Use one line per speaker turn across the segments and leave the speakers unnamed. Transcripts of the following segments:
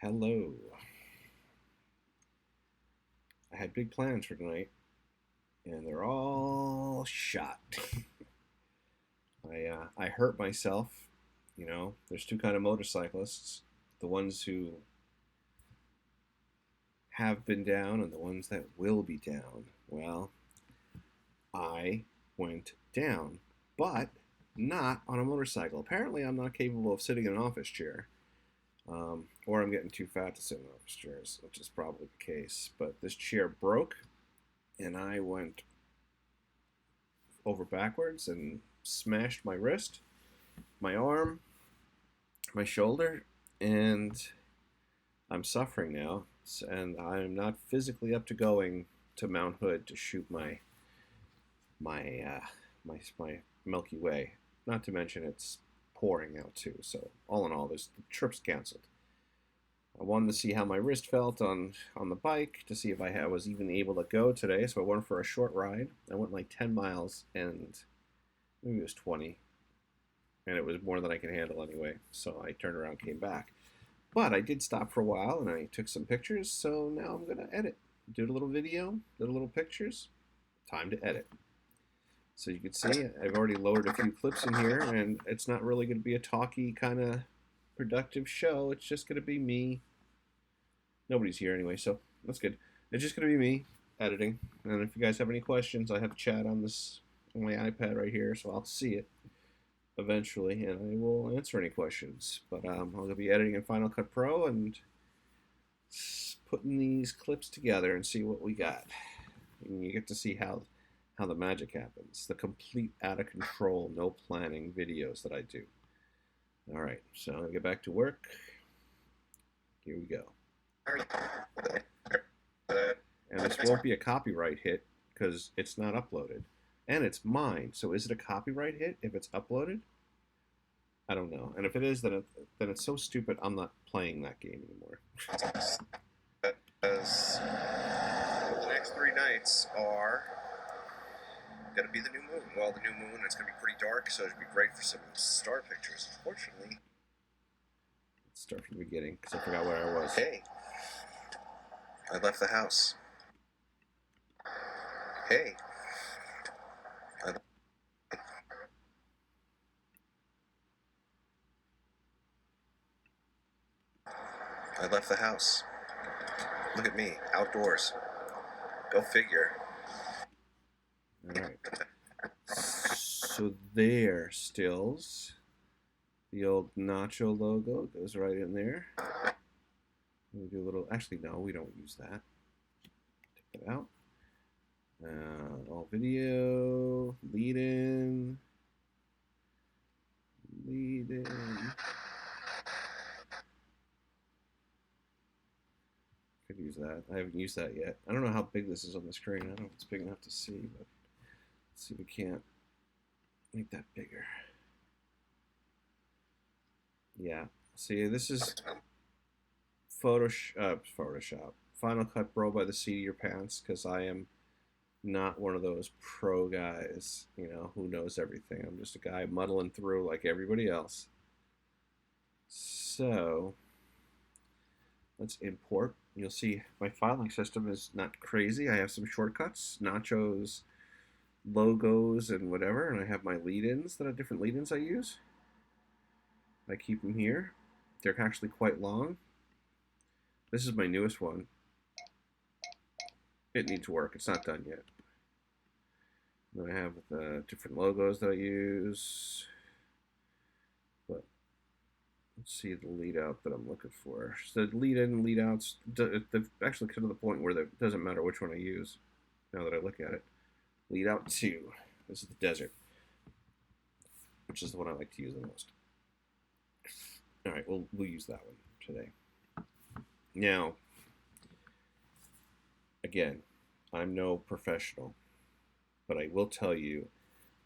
Hello. I had big plans for tonight, and they're all shot. I hurt myself. There's two kind of motorcyclists: the ones who have been down and the ones that will be down. Well, I went down, but not on a motorcycle. Apparently, I'm not capable of sitting in an office chair. Or I'm getting too fat to sit in office chairs, which is probably the case. But this chair broke, and I went over backwards and smashed my wrist, my arm, my shoulder, and I'm suffering now. And I'm not physically up to going to Mount Hood to shoot my Milky Way. Not to mention it's pouring out too. So all in all, the trip's canceled. I wanted to see how my wrist felt on the bike to see if I was even able to go today. So I went for a short ride. I went like 10 miles and maybe it was 20. And it was more than I could handle anyway. So I turned around and came back. But I did stop for a while and I took some pictures. So now I'm going to edit. Did a little video, did a little pictures. Time to edit. So you can see I've already loaded a few clips in here. And it's not really going to be a talky kind of productive show. It's just going to be me. Nobody's here anyway, so that's good. It's just going to be me editing. And if you guys have any questions, I have chat on my iPad right here, so I'll see it eventually, and I will answer any questions. But I'll be editing in Final Cut Pro and putting these clips together and see what we got. And you get to see how the magic happens. The complete out of control, no planning videos that I do. All right, so I'm going to get back to work. Here we go. And this won't be a copyright hit because it's not uploaded. And it's mine. So is it a copyright hit if it's uploaded? I don't know. And if it is, then it's so stupid I'm not playing that game anymore. Because the next 3 nights are going to be the new moon. Well, the new moon, it's going to be pretty dark, so it should be great for some star pictures. Unfortunately, let's start from the beginning because I forgot where I was. Hey, I left the house. Hey, I left the house. Look at me, outdoors. Go figure. All right. So there, stills. The old Nacho logo goes right in there. We do a little. Actually, no, we don't use that. Take that out. All video, lead in. Could use that. I haven't used that yet. I don't know how big this is on the screen. I don't know if it's big enough to see, but let's see if we can't make that bigger. Yeah. See, this is Photoshop. Final Cut Pro by the seat of your pants, because I am not one of those pro guys, who knows everything. I'm just a guy muddling through like everybody else. So let's import. You'll see my filing system is not crazy. I have some shortcuts, Nacho's logos and whatever, and I have my lead-ins that are different lead-ins I use. I keep them here. They're actually quite long. This is my newest one. It needs work. It's not done yet. Then I have the different logos that I use. But let's see the lead out that I'm looking for. So the lead in and lead outs, they've actually come to the point where it doesn't matter which one I use now that I look at it. Lead out 2. This is the desert, which is the one I like to use the most. All right, we'll use that one today. Now, again, I'm no professional, but I will tell you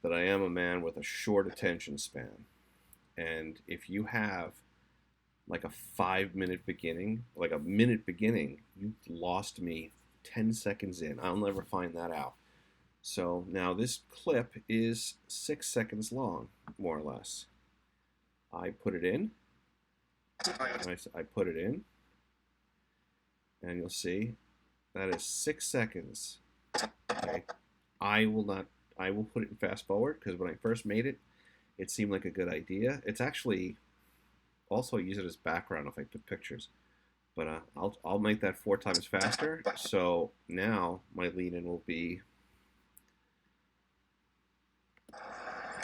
that I am a man with a short attention span. And if you have like a 5-minute beginning, like a minute beginning, you lost me 10 seconds in. I'll never find that out. So now this clip is 6 seconds long, more or less. I put it in. I put it in. and you'll see that is 6 seconds. Okay, I will not. I will put it in fast forward because when I first made it, it seemed like a good idea. It's actually also use it as background if I took pictures. But I'll make that 4 times faster. So now my lead in will be.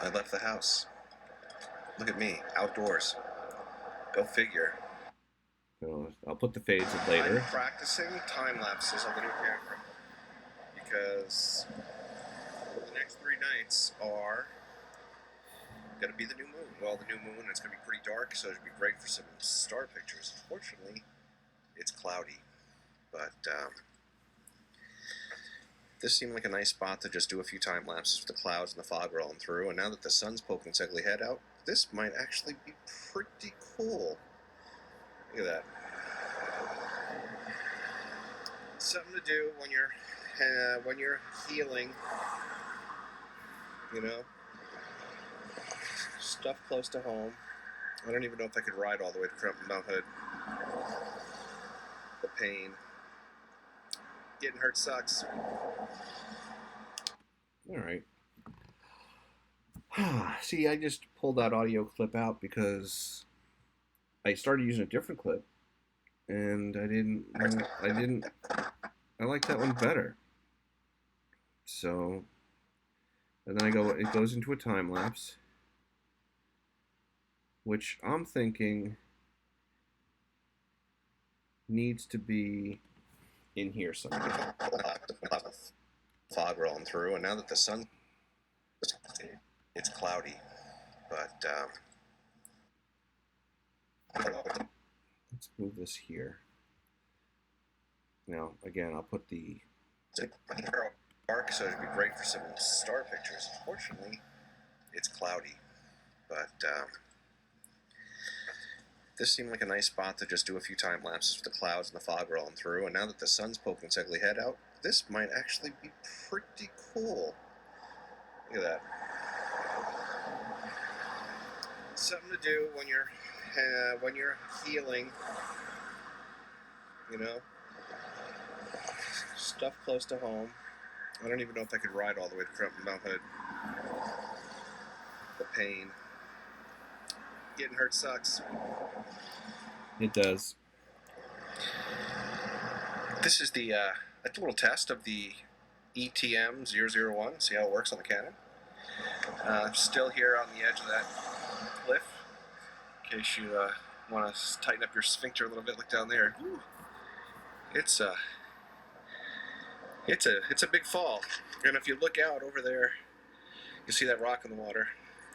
I left the house. Look at me, outdoors. Go figure. So I'll put the fades in later. I'm practicing time lapses on the new camera because the next 3 nights are going to be the new moon. Well, the new moon, it's going to be pretty dark, so it'd be great for some star pictures. Unfortunately, it's cloudy, but this seemed like a nice spot to just do a few time lapses with the clouds and the fog rolling through. And now that the sun's poking its ugly head out, this might actually be pretty cool. Look at that. Something to do when you're healing, you know. Stuff close to home. I don't even know if I could ride all the way to Mount Hood. The pain. Getting hurt sucks. All right. See, I just pulled that audio clip out because I started using a different clip, and I like that one better. So, and then it goes into a time lapse, which I'm thinking needs to be in here somewhere. Fog rolling through, and now that the sun, it's cloudy, but let's move this here. Now, again, I'll put the dark, so it'd be great for some star pictures. Unfortunately, it's cloudy, but this seemed like a nice spot to just do a few time lapses with the clouds and the fog rolling through. And now that the sun's poking its ugly head out, this might actually be pretty cool. Look at that. Something to do when you're healing, you know. Stuff close to home. I don't even know if I could ride all the way to Mount Hood. The pain. Getting hurt sucks. It does. This is a little test of the ETM-001. See how it works on the Canon. Still here on the edge of that cliff. In case you want to tighten up your sphincter a little bit, look down there. Whew. It's a big fall. And if you look out over there, you see that rock in the water.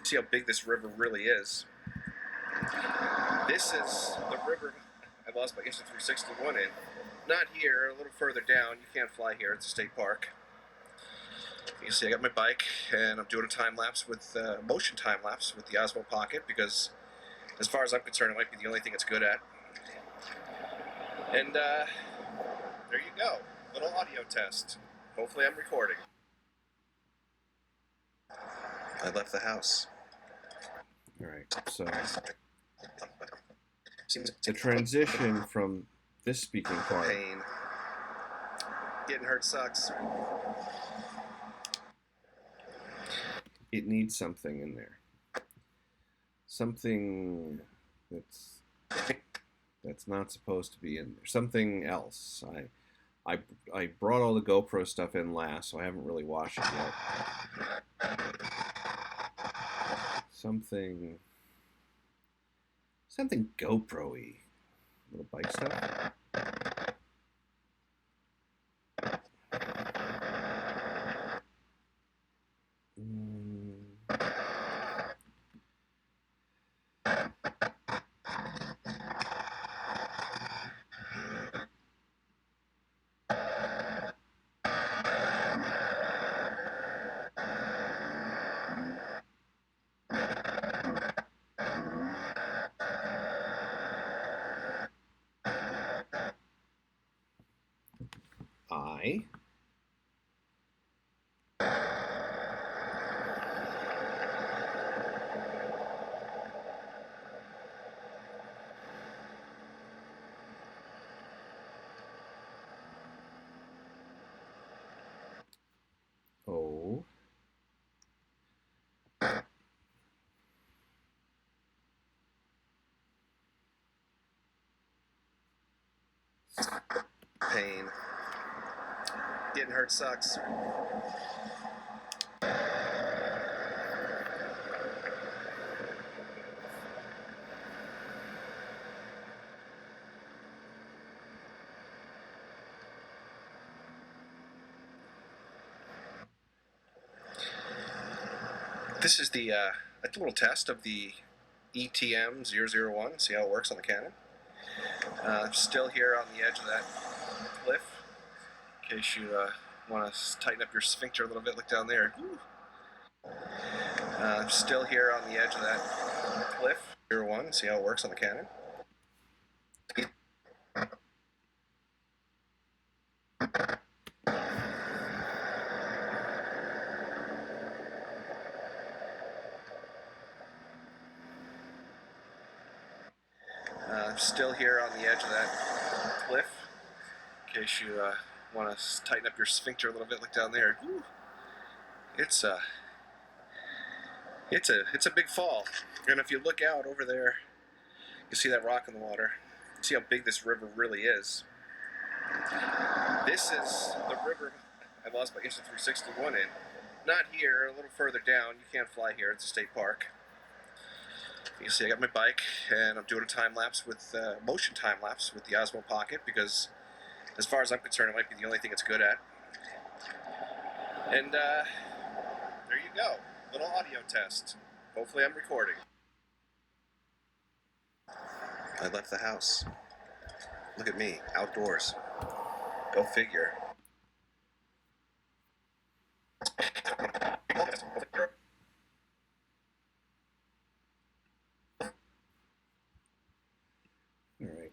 See how big this river really is. This is the river I lost my Insta 361 in. Not here, a little further down. You can't fly here, it's a state park. You can see I got my bike, and I'm doing a time lapse with motion time lapse with the Osmo Pocket because, as far as I'm concerned, it might be the only thing it's good at. And there you go, little audio test. Hopefully, I'm recording. I left the house. All right, so the transition from this speaking part. Pain. Getting hurt sucks. It needs something in there. Something that's not supposed to be in there. Something else. I brought all the GoPro stuff in last, so I haven't really watched it yet. Something GoPro-y. Little bike stuff. I pain. Getting hurt sucks. This is the a little test of the ETM-001. See how it works on the Canon. Still here on the edge of that cliff. In case you want to tighten up your sphincter a little bit, look down there. Still here on the edge of that cliff. 01. See how it works on the Canon. Still here on the edge of that cliff. In case you want to tighten up your sphincter a little bit, look down there. It's a big fall. And if you look out over there, you see that rock in the water. See how big this river really is. This is the river I lost my Insta 361 in. Not here, a little further down. You can't fly here. It's a state park. You can see I got my bike, and I'm doing a time lapse with motion time lapse with the Osmo Pocket because, as far as I'm concerned, it might be the only thing it's good at. And there you go, little audio test. Hopefully, I'm recording. I left the house. Look at me, outdoors. Go figure. All right.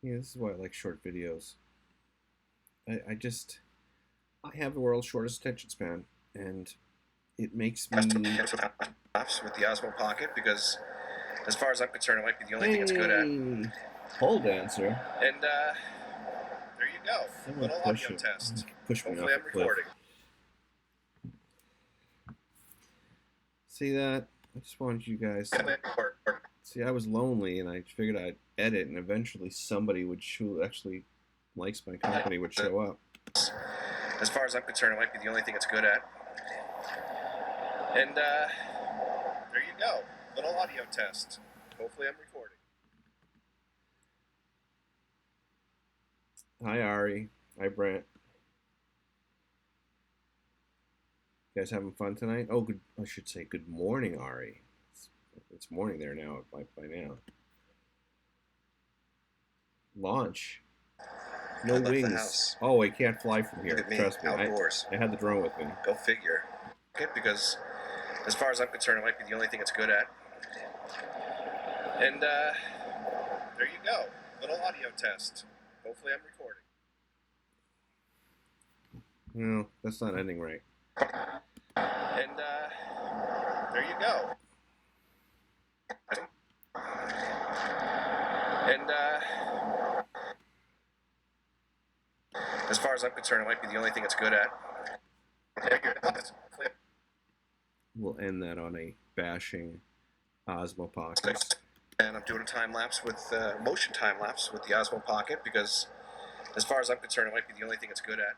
Yeah, this is why I like short videos. I have the world's shortest attention span, and it makes me with the Osmo Pocket because, as far as I'm concerned, it might be the only thing it's good at. Pole dancer. And there you go. Someone little audio test. Hopefully, I'm recording. See that? I just wanted you guys to see. I was lonely, and I figured I'd edit, and eventually somebody would actually likes my company would show up. As far as I'm concerned, it might be the only thing it's good at. And there you go, little audio test. Hopefully, I'm recording. Hi, Ari. Hi, Brent. You guys having fun tonight? Oh, good. I should say good morning, Ari. It's morning there now by now. Launch. No wings. Oh, I can't fly from here. Trust me. Outdoors. I had the drone with me. Go figure. Okay, because as far as I'm concerned, it might be the only thing it's good at. And there you go. Little audio test. Hopefully, I'm recording. No, that's not ending right. And there you go. And as far as I'm concerned, it might be the only thing it's good at. We'll end that on a bashing Osmo Pocket. And I'm doing a time lapse with motion time lapse with the Osmo Pocket because, as far as I'm concerned, it might be the only thing it's good at.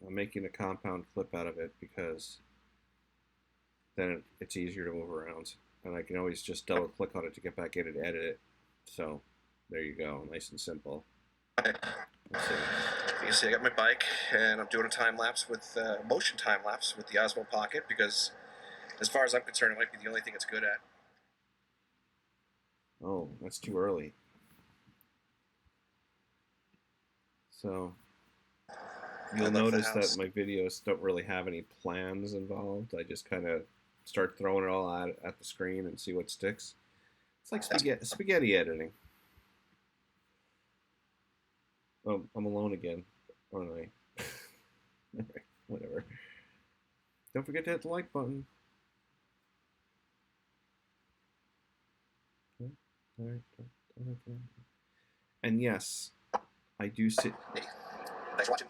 I'm making a compound clip out of it because then it's easier to move around, and I can always just double click on it to get back in and edit it. So there you go, nice and simple. Let's see. You can see I got my bike, and I'm doing a time lapse with motion time lapse with the Osmo Pocket because, as far as I'm concerned, it might be the only thing it's good at. Oh, that's too early. So you'll notice that my videos don't really have any plans involved. I just kind of start throwing it all out at the screen and see what sticks. It's like spaghetti editing. Oh, I'm alone again, aren't I? Whatever. Don't forget to hit the like button. And yes, I do sit.
Thanks for watching.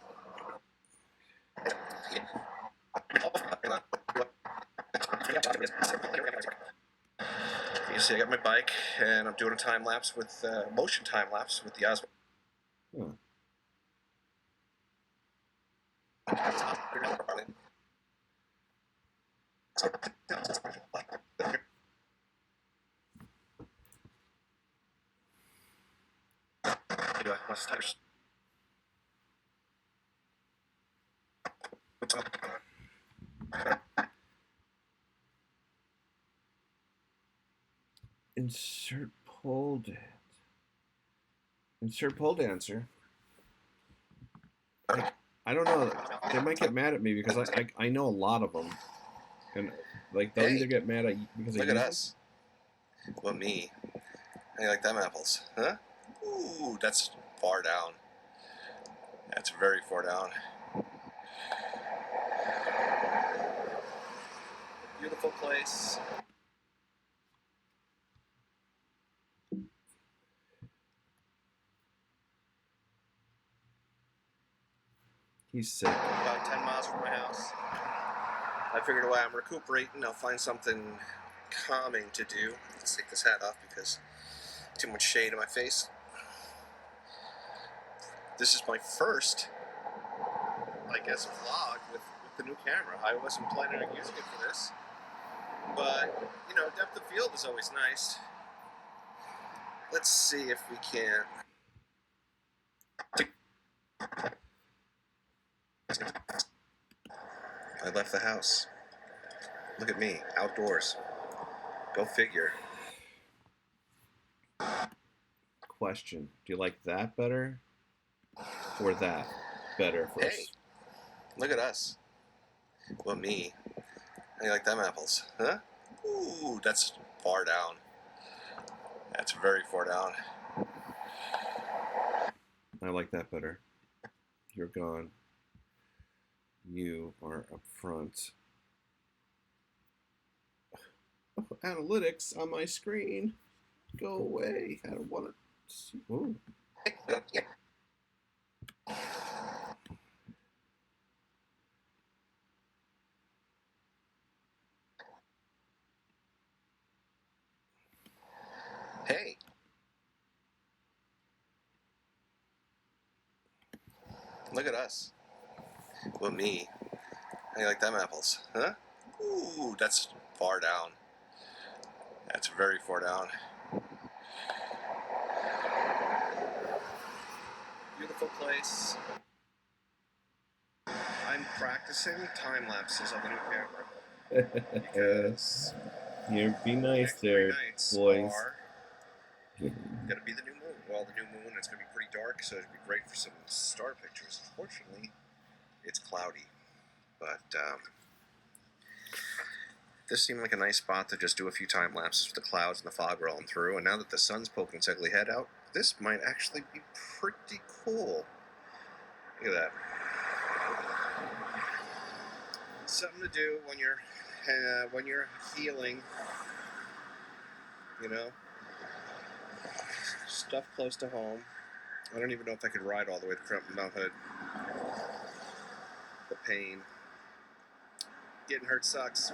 You see, I got my bike, and I'm doing a time lapse with motion time lapse with the Osmo.
Huh. Insert pole dance. Insert pole dancer. I don't know. They might get mad at me because I know a lot of them, and like they'll either get mad at you because
look at us. Well, me. How you like them apples, huh? Ooh, that's far down. That's very far down. Beautiful place.
He's sick.
About 10 miles from my house. I figured while I'm recuperating, I'll find something calming to do. Let's take this hat off because too much shade in my face. This is my first, I guess, vlog with the new camera. I wasn't planning on using it for this. But, you know, depth of field is always nice. Let's see if we can. I left the house. Look at me, outdoors. Go figure.
Question: do you like that better, or that better? First?
Hey, look at us. Well, me. How you like them apples, huh? Ooh, that's far down. That's very far down.
I like that better. You're gone. You are up front. Oh, analytics on my screen. Go away. I don't want to see. Ooh.
Hey. Look at us. Well, me. How you like them apples, huh? Ooh, that's far down. That's very far down. Beautiful place. I'm practicing time lapses on the new camera because
you be nice there, boys.
Gonna be the new moon. Well, the new moon, it's gonna be pretty dark, so it'd be great for some star pictures. Unfortunately, it's cloudy, but this seemed like a nice spot to just do a few time lapses with the clouds and the fog rolling through. And now that the sun's poking its ugly head out, this might actually be pretty cool. Look at that. Something to do when you're healing. You know, stuff close to home. I don't even know if I could ride all the way to Mount Hood. The pain. Getting hurt sucks.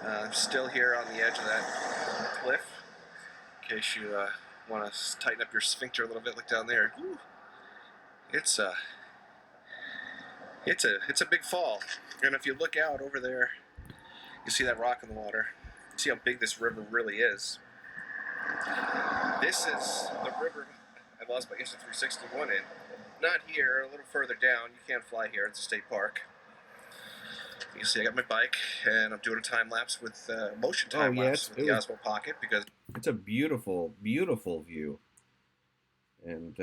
I'm still here on the edge of that cliff. In case you want to tighten up your sphincter a little bit, look down there. Woo. It's a big fall. And if you look out over there, you see that rock in the water. See how big this river really is. This is the river I lost my Insta 361 in. Not here, a little further down. You can't fly here. It's a state park. You see, I got my bike, and I'm doing a time lapse with motion time lapse with the Osmo Pocket because
it's a beautiful, beautiful view. And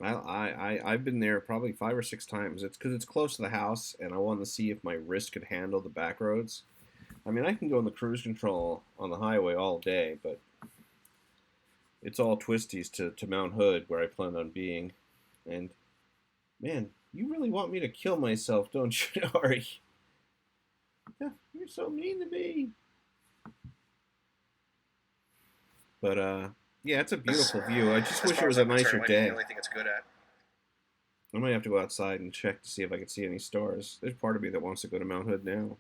I've been there probably 5 or 6 times. It's because it's close to the house, and I wanted to see if my wrist could handle the back roads. I mean, I can go in the cruise control on the highway all day, but it's all twisties to Mount Hood, where I plan on being. And man, you really want me to kill myself, don't you, Ari? You're so mean to me. But yeah, it's a beautiful view. I just
As
wish it
far as
was a
I'm
nicer
concerned, it might be the
day.
only thing it's good at.
I might have to go outside and check to see if I can see any stars. There's part of me that wants to go to Mount Hood now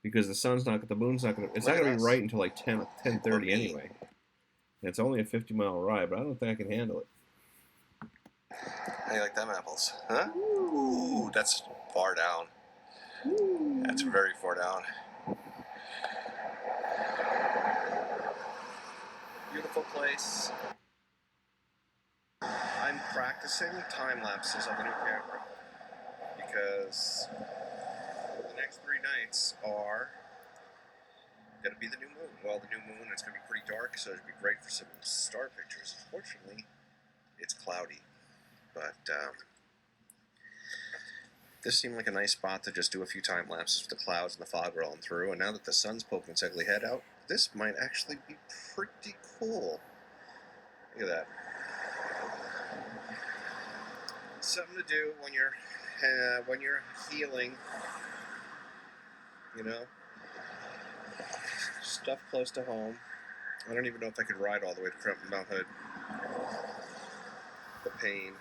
because the moon's not gonna, it's not
Look at
gonna be
us.
right until like 10,
Or
10:30
me.
anyway. And it's only a 50-mile ride, but I don't think I can handle it.
How do you like them apples? Huh? Ooh, that's far down. That's very far down. Beautiful place. I'm practicing time lapses on the new camera because the next 3 nights are going to be the new moon. Well, the new moon, it's going to be pretty dark, so it'd be great for some star pictures. Unfortunately, it's cloudy, but this seemed like a nice spot to just do a few time lapses with the clouds and the fog rolling through. And now that the sun's poking its ugly head out, this might actually be pretty cool. Look at that. Something to do when you're healing. You know, stuff close to home. I don't even know if I could ride all the way to Mount Hood. The pain.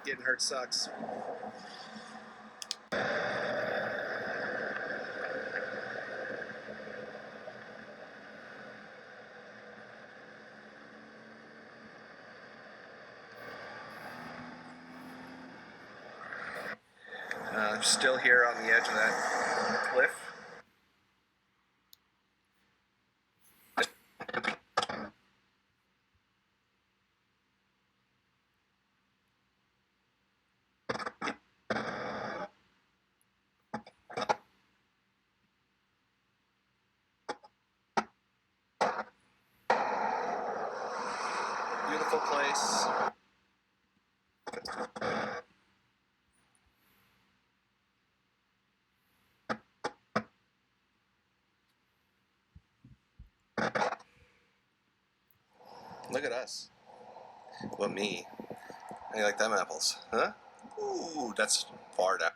Getting hurt sucks. Still here on the edge of that cliff. Beautiful place. Look at us. Well, me. How do you like them apples? Huh? Ooh, that's far down.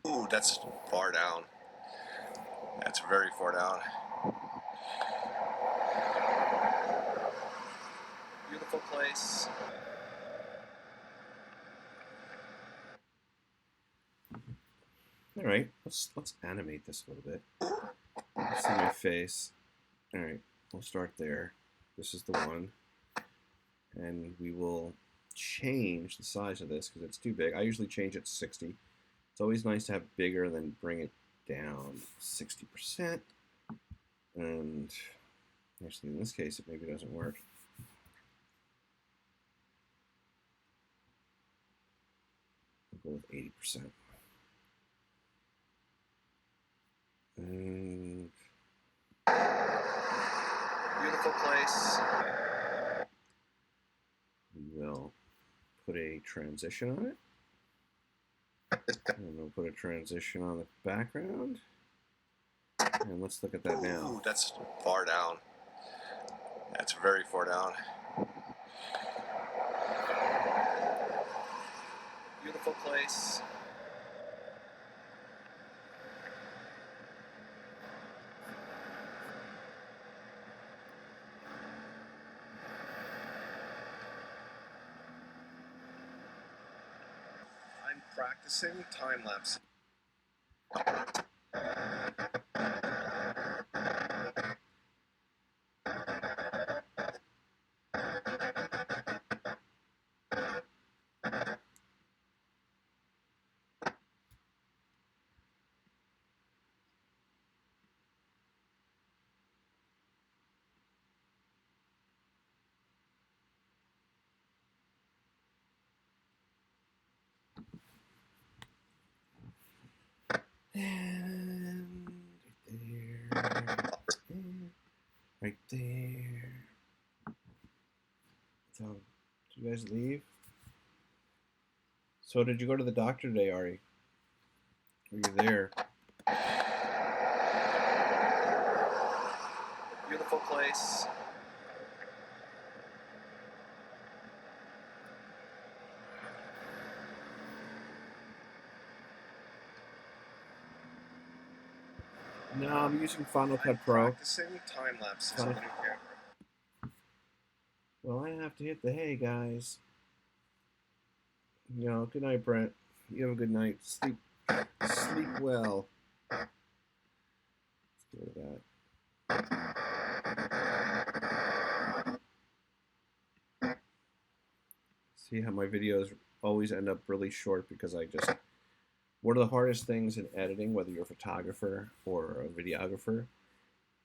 Ooh, that's far down. That's very far down. Beautiful place.
All right, let's animate this a little bit. Let's see my face. All right, we'll start there. This is the one, and we will change the size of this because it's too big. I usually change it to 60. It's always nice to have bigger than bring it down 60%. And actually, in this case, it maybe doesn't work. We'll go with 80%. And
Beautiful place.
we will put a transition on it. And we'll put a transition on the background. And let's look at that now.
Ooh, that's far down. That's very far down. Beautiful place. I'm practicing time lapse.
And right there. Right there. So, did you guys leave? So, did you go to the doctor today, Ari? Were you there?
Beautiful place.
No, I'm using Final Cut
I'm
Pro.
practicing time lapses on the new camera.
Well, I have to hit the hay, guys. Good night, Brent. You have a good night. Sleep well. Let's get rid of that. See how my videos always end up really short because one of the hardest things in editing, whether you're a photographer or a videographer,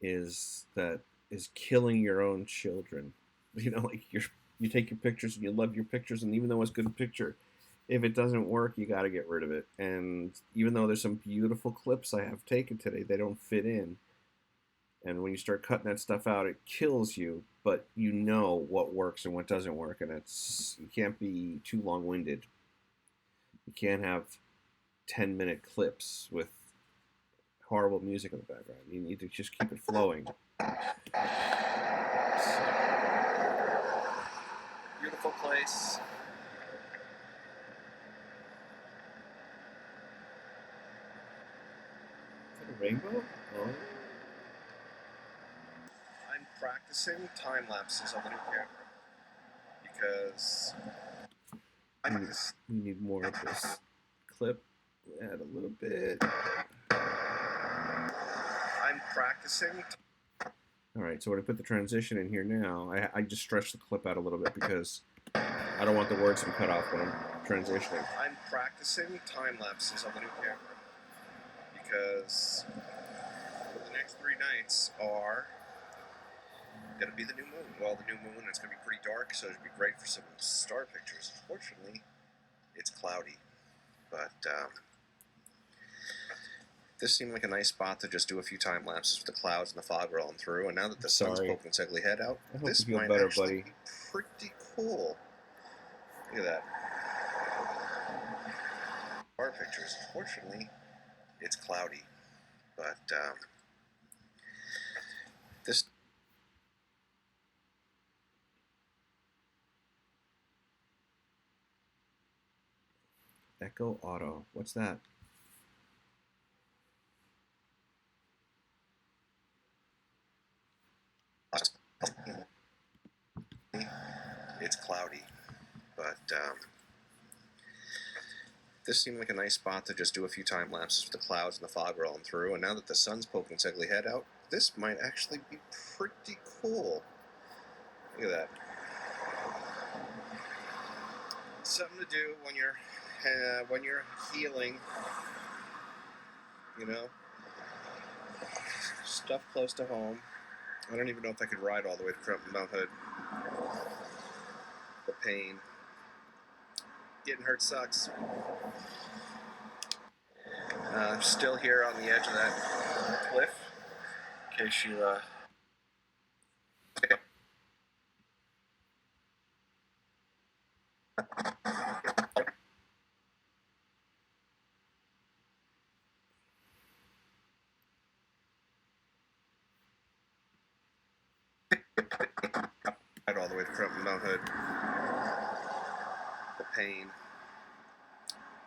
is killing your own children. Like you take your pictures and you love your pictures, and even though it's a good picture, if it doesn't work, you got to get rid of it. And even though there's some beautiful clips I have taken today, they don't fit in. And when you start cutting that stuff out, it kills you. But you know what works and what doesn't work, and you can't be too long-winded. You can't have 10-minute clips with horrible music in the background. You need to just keep it flowing.
Beautiful place.
Is that a rainbow? Oh.
I'm practicing time lapses on the new camera because
We need more of this clip. Add a little bit.
I'm practicing.
All right, so when I put the transition in here now, I just stretch the clip out a little bit because I don't want the words to be cut off when I'm transitioning.
I'm practicing time lapses on the new camera because the next 3 nights are going to be the new moon. Well, the new moon, it's going to be pretty dark, so it'd be great for some star pictures. Unfortunately, it's cloudy, but this seemed like a nice spot to just do a few time lapses with the clouds and the fog rolling through. And now that the sun's poking its ugly head out, this might
better,
actually be pretty cool. Look at that. Star pictures. Unfortunately, it's cloudy, but this.
Echo Auto. What's that?
It's cloudy, but this seemed like a nice spot to just do a few time lapses with the clouds and the fog rolling through. And now that the sun's poking its ugly head out, this might actually be pretty cool. Look at that. Something to do when you're healing. Stuff close to home. I don't even know if I could ride all the way to Mount Hood. The pain. Getting hurt sucks. Still here on the edge of that cliff. In case you ride all the way to Mount Hood. The pain.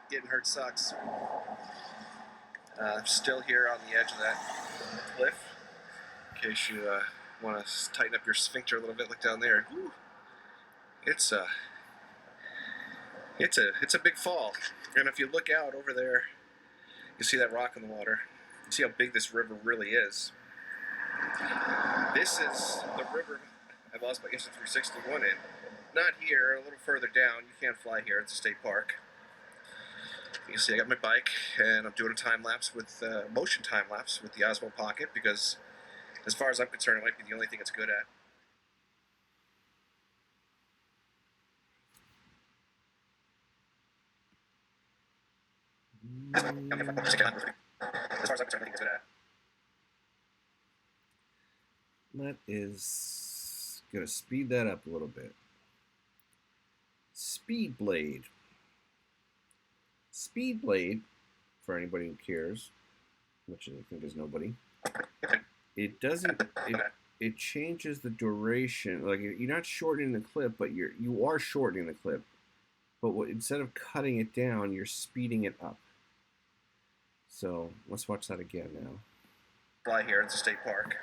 Getting hurt sucks. Still here on the edge of that cliff. In case you want to tighten up your sphincter a little bit, look down there. Whew. It's a big fall. And if you look out over there, you see that rock in the water. You see how big this river really is. This is the river I lost my Instant 361 in. Not here, a little further down. You can't fly here. It's a state park. You see I got my bike, and I'm doing a time lapse with motion time lapse with the Osmo Pocket because, as far as I'm concerned, it might be the only thing it's good at. As far as I'm concerned, I think it's good at.
That is going to speed that up a little bit. Speed Blade. Speed Blade, for anybody who cares, which I think is nobody, it doesn't. It changes the duration. Like you're not shortening the clip, but you are shortening the clip. But instead of cutting it down, you're speeding it up. So let's watch that again now.
Fly here at the state park.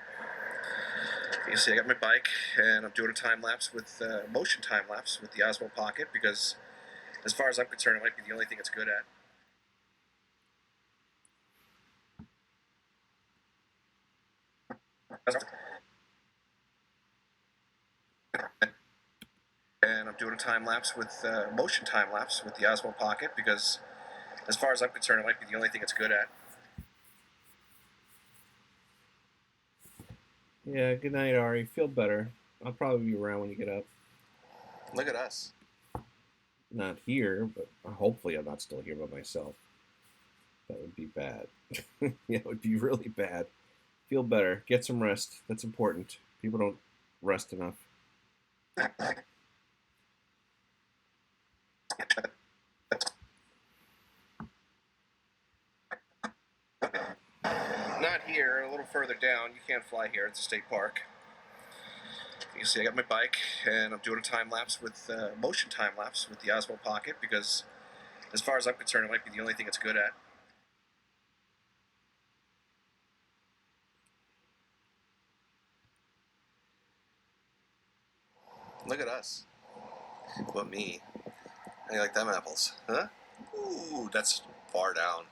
You see, I got my bike, and I'm doing a time lapse with motion time lapse with the Osmo Pocket because, as far as I'm concerned, it might be the only thing it's good at. And I'm doing a time lapse with motion time lapse with the Osmo Pocket because, as far as I'm concerned, it might be the only thing it's good at.
Yeah, good night, Ari. Feel better. I'll probably be around when you get up.
Look at us.
Not here, but hopefully I'm not still here by myself. That would be bad. Yeah, it would be really bad. Feel better. Get some rest. That's important. People don't rest enough.
Not here, a little further down. You can't fly here. It's a state park. You see, I got my bike, and I'm doing a time lapse with motion time lapse with the Osmo Pocket because, as far as I'm concerned, it might be the only thing it's good at. Look at us. What me? How do you like them apples? Huh? Ooh, that's far down.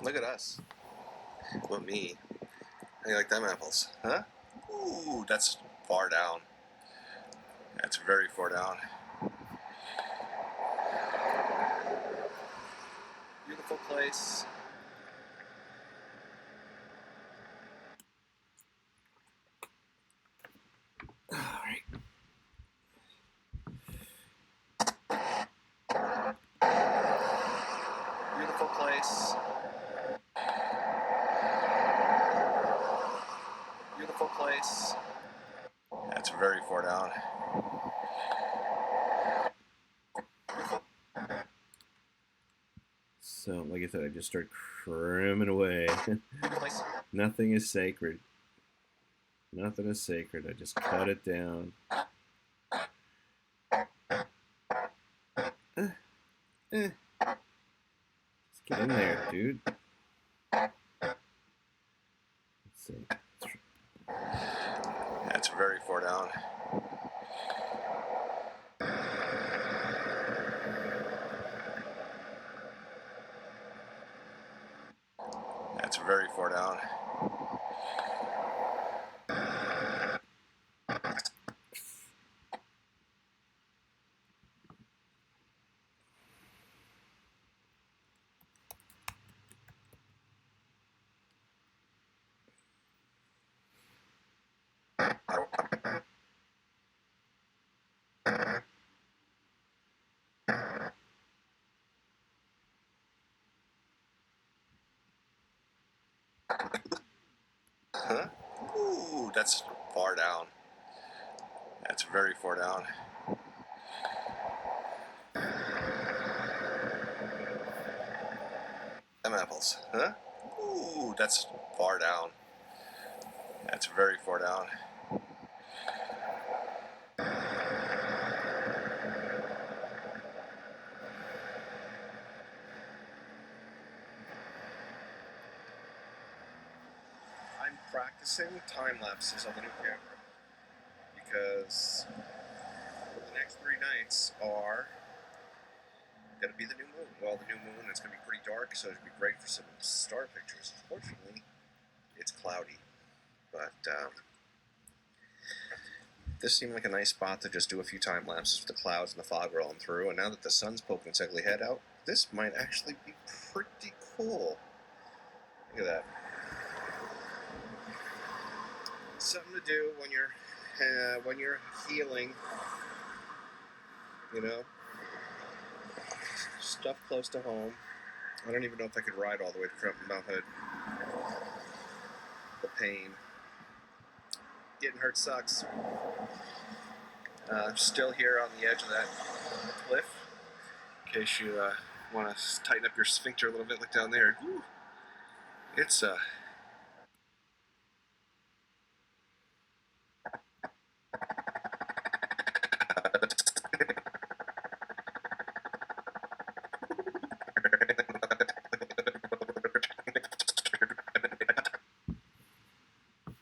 Look at us. What me? How do you like them apples? Huh? Ooh, that's far down. That's very far down. Beautiful place.
All right.
Beautiful place. Beautiful place. That's very far down.
So, like I said, I just start crimming away. Nothing is sacred. Nothing is sacred. I just cut it down. Just get in there, dude. Let's see.
That's very far down. That's very far down. Huh? Ooh, that's far down. That's very far down. Them apples. Huh? Ooh, that's far down. That's very far down. I'm practicing time lapses on the new camera because the next 3 nights are going to be the new moon. Well, the new moon, it's going to be pretty dark, so it'd be great for some star pictures. Unfortunately, it's cloudy, but This seemed like a nice spot to just do a few time lapses with the clouds and the fog rolling through, and now that the sun's poking its ugly head out, this might actually be pretty cool. Look at that. Something to do when you're healing, you know. Stuff close to home. I don't even know if I could ride all the way to Mount Hood. The pain. Getting hurt sucks. Still here on the edge of that cliff. In case you want to tighten up your sphincter a little bit, look down there. Whew. It's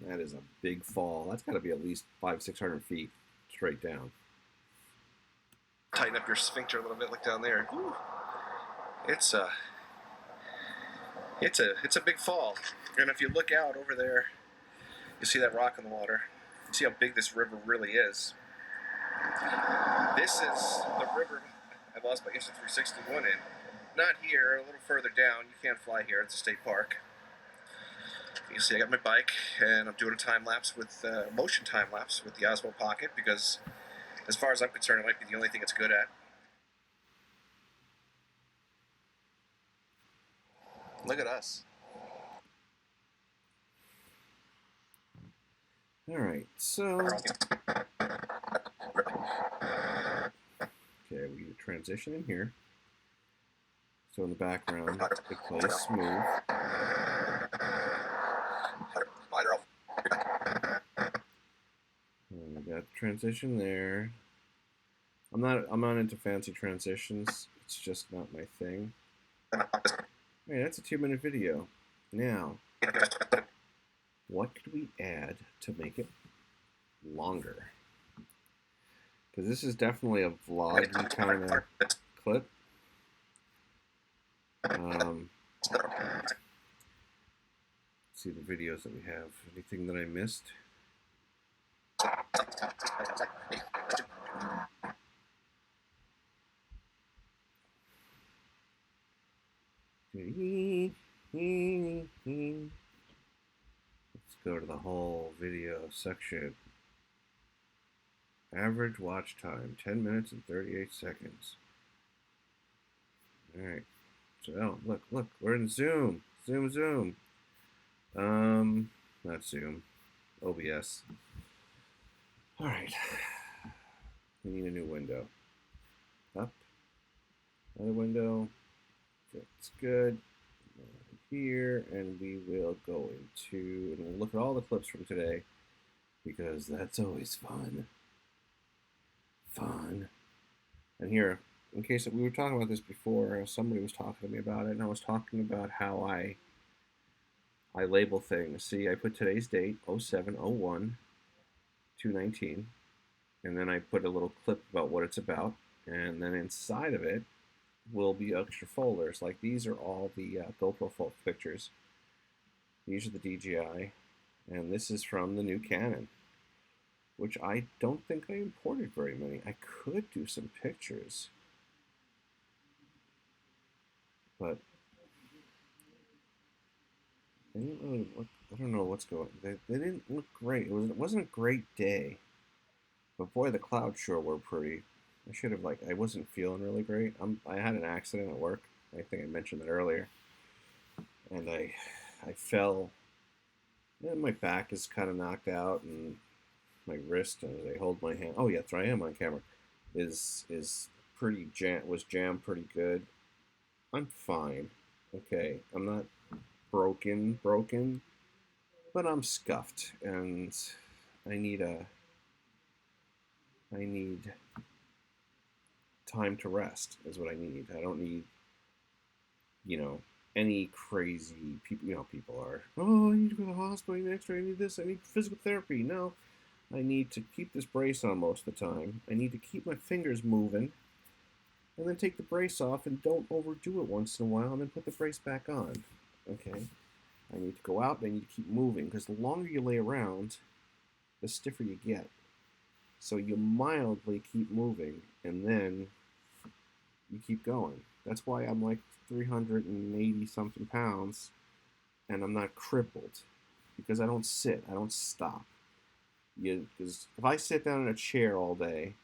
That is a big fall. That's got to be at least 500-600 feet straight down.
tighten up your sphincter a little bit, look down there. Whew. It's a big fall. And if you look out over there, you see that rock in the water. You see how big this river really is. This is the river I lost my Instant 361 in. Not here, a little further down. You can't fly here. It's a state park. You see I got my bike, and I'm doing a time lapse with motion time lapse with the Osmo Pocket, because as far as I'm concerned, it might be the only thing it's good at. Look at us.
All right, so okay, we get a transition in here. So in the background, it plays smooth. And we got the transition there. I'm not into fancy transitions. It's just not my thing. Hey, that's a 2-minute video. Now, what could we add to make it longer? Because this is definitely a vloggy kind of clip. See the videos that we have. Anything that I missed? Let's go to the whole video section. Average watch time, 10 minutes and 38 seconds. All right. So, oh, look, we're in Zoom. Zoom. Not Zoom. OBS. All right. We need a new window. Up. Another window. That's good. Here, and we will go into, and we'll look at all the clips from today, because that's always fun. And here, in case we were talking about this before, somebody was talking to me about it, and I was talking about how I label things. See, I put today's date, 07/01/2019, and then I put a little clip about what it's about, and then inside of it will be extra folders. Like these are all the GoPro pictures. These are the DJI, and this is from the new Canon, which I don't think I imported very many. I could do some pictures, but they didn't really look, I don't know what's going on. They didn't look great. It wasn't a great day, but boy, the clouds sure were pretty. I should have, I wasn't feeling really great. I had an accident at work. I think I mentioned that earlier. And I fell. And my back is kind of knocked out, and my wrist, as I hold my hand. Oh, yeah, I am on camera. Was jammed pretty good. I'm fine. Okay, I'm not broken, but I'm scuffed, and I need time to rest is what I need. I don't need, any crazy people. People are, oh, I need to go to the hospital, I need X-ray, I need this, I need physical therapy. No, I need to keep this brace on most of the time. I need to keep my fingers moving, and then take the brace off, and don't overdo it once in a while, and then put the brace back on. Okay? I need to go out, and I need to keep moving, because the longer you lay around, the stiffer you get. So you mildly keep moving, and then you keep going. That's why I'm like 380 something pounds, and I'm not crippled, because I don't sit, I don't stop. Because if I sit down in a chair all day,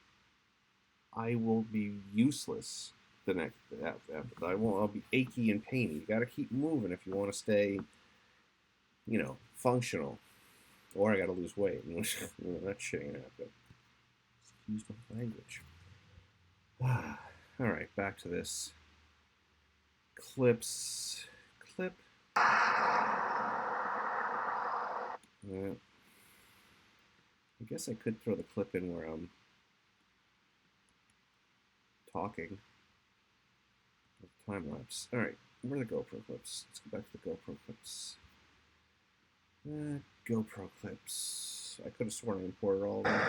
I will be useless the next after. I won't. I'll be achy and painy. You got to keep moving if you want to stay, functional. Or I got to lose weight. That shit ain't happening. Excuse my language. All right, back to this clip. I guess I could throw the clip in where I'm talking. Time lapse. All right, where are the GoPro clips? Let's go back to the GoPro clips. GoPro clips. I could have sworn I imported all of them.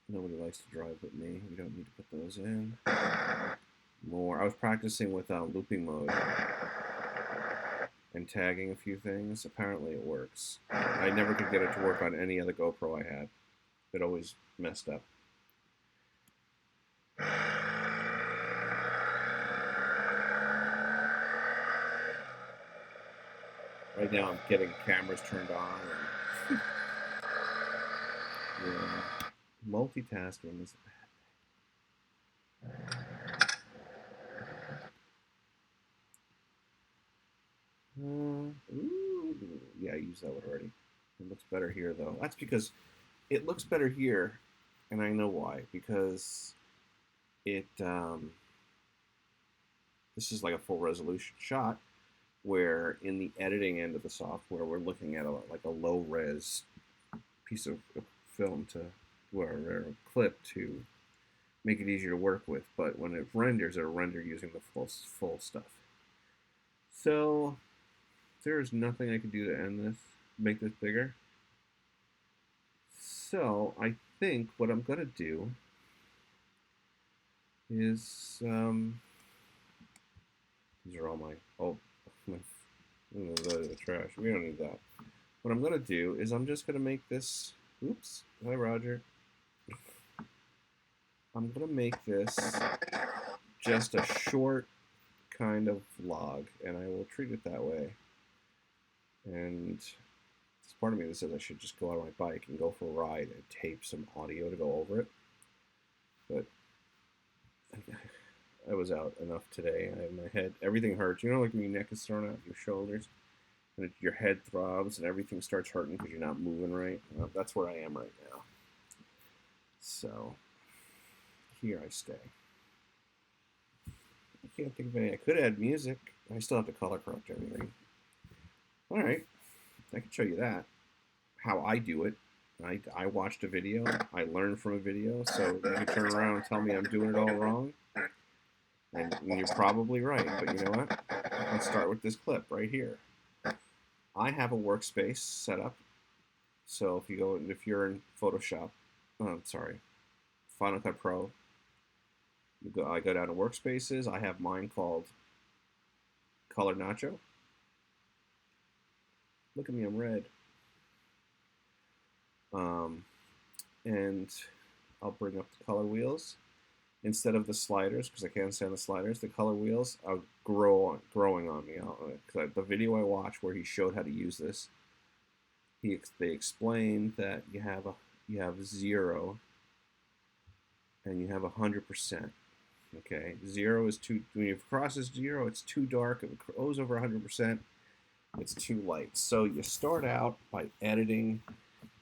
Nobody likes to drive with me. We don't need to put those in. More. I was practicing with looping mode and tagging a few things. Apparently it works. I never could get it to work on any other GoPro I had. It always messed up. Right now I'm getting cameras turned on. And yeah. Multitasking is a bad thing. Yeah, I used that one already. It looks better here, though. That's because it looks better here, and I know why. Because it this is like a full resolution shot, where in the editing end of the software, we're looking at a low res piece of film or a clip to make it easier to work with. But when it renders, it'll render using the full stuff. So there's nothing I can do to end this, make this bigger. So I think what I'm gonna do is these are all my the trash. We don't need that. What I'm gonna do is I'm just gonna make this. Oops. Hi, Roger. I'm gonna make this just a short kind of vlog, and I will treat it that way. And there's part of me that says I should just go out on my bike and go for a ride and tape some audio to go over it. But I was out enough today. My head, everything hurts. You know, like when your neck is thrown out your shoulders, and your head throbs, and everything starts hurting because you're not moving right. Well, that's where I am right now. So here I stay. I can't think of any. I could add music. I still have to color correct everything. All right, I can show you that. How I do it. I watched a video. I learned from a video. So you can turn around and tell me I'm doing it all wrong. And you're probably right. But you know what? Let's start with this clip right here. I have a workspace set up. So if you're in Photoshop, Final Cut Pro, I go down to workspaces. I have mine called Color Nacho. Look at me, I'm red. And I'll bring up the color wheels instead of the sliders, because I can't stand the sliders. The color wheels are growing on me. Cause the video I watched where he showed how to use this, they explained that you have 0 and you have 100%. Okay, 0 is too. When you cross 0, it's too dark. If it goes over 100%, it's too light. So you start out by editing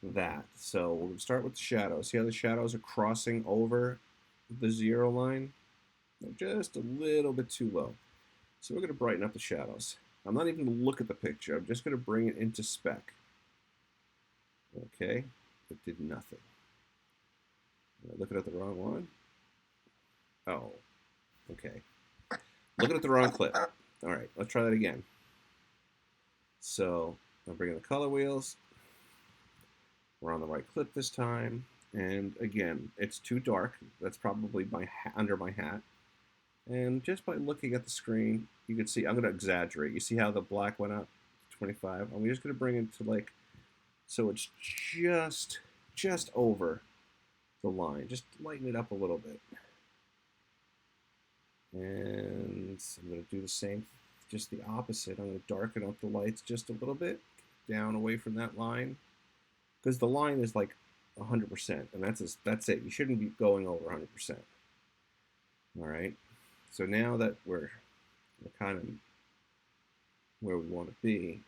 that. So we're going to start with the shadows. See how the shadows are crossing over the 0 line? They're just a little bit too low. So we're going to brighten up the shadows. I'm not even going to look at the picture. I'm just going to bring it into spec. Okay, it did nothing. Am I looking at the wrong one? Oh, okay. Looking at the wrong clip. All right, let's try that again. So I'm bringing the color wheels. We're on the right clip this time. And again, it's too dark. That's probably under my hat. And just by looking at the screen, you can see, I'm going to exaggerate. You see how the black went up to 25? I'm just going to bring it to like, so it's just over the line. Just lighten it up a little bit. And I'm going to do the same, just the opposite. I'm going to darken up the lights just a little bit, down away from that line. Because the line is like 100%, and that's it. You shouldn't be going over 100%. All right. So now that we're kind of where we want to be,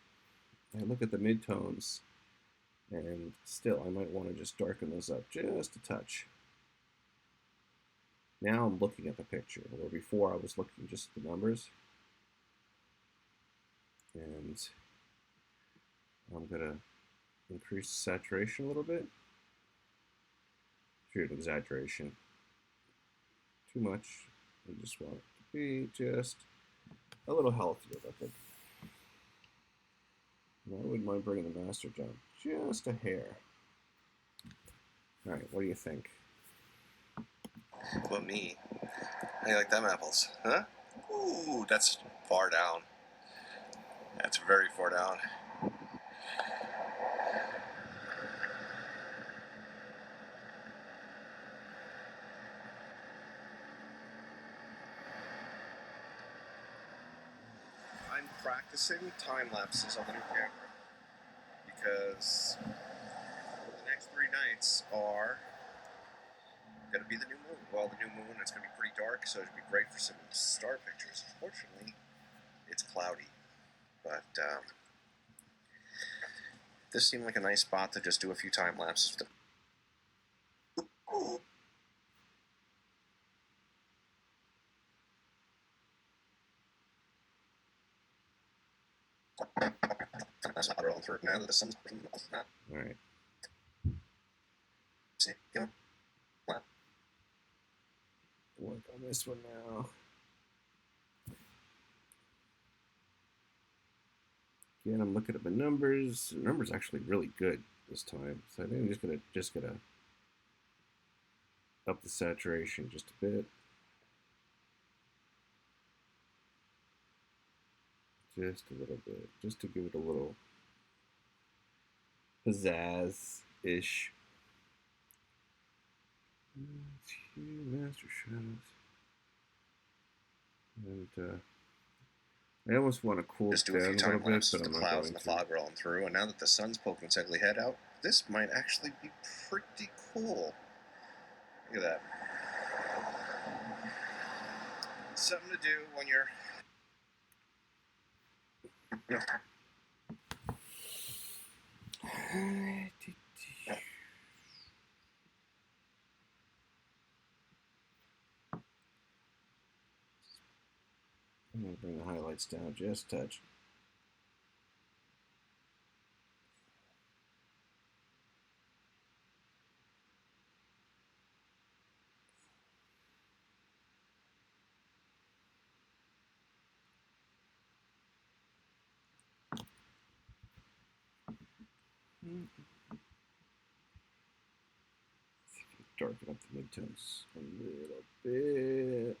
I look at the midtones, and still I might want to just darken those up just a touch. Now I'm looking at the picture, where before I was looking just at the numbers. And I'm going to increase saturation a little bit. Sheer exaggeration. Too much. I just want it to be just a little healthier looking. I wouldn't mind bringing the master down just a hair. All right, what do you think?
What me? How do you like them apples? Huh? Ooh, that's far down. That's very far down. I'm practicing time lapses on the new camera because the next 3 nights are going to be the new moon. Well, the new moon, it's going to be pretty dark, so it'd be great for some star pictures. Unfortunately, it's cloudy. But this seemed like a nice spot to just do a few time lapses. That's not rolling through now that the sun's
All right. Work on this one now. Again, I'm looking at my numbers. The numbers actually really good this time, so I think I'm just gonna up the saturation just a bit. Just a little bit, just to give it a little pizzazz-ish. Master shadows. And I almost want to cool
just
it
do a
down
few
a little
time
bit,
lapses
but
of
I'm
the
not
clouds
going
and the
to.
fog rolling through, and now that the sun's poking its ugly head out, this might actually be pretty cool. Look at that. Something to do when you're.
I'm going to bring the highlights down just a touch. Darken up the midtones a little bit.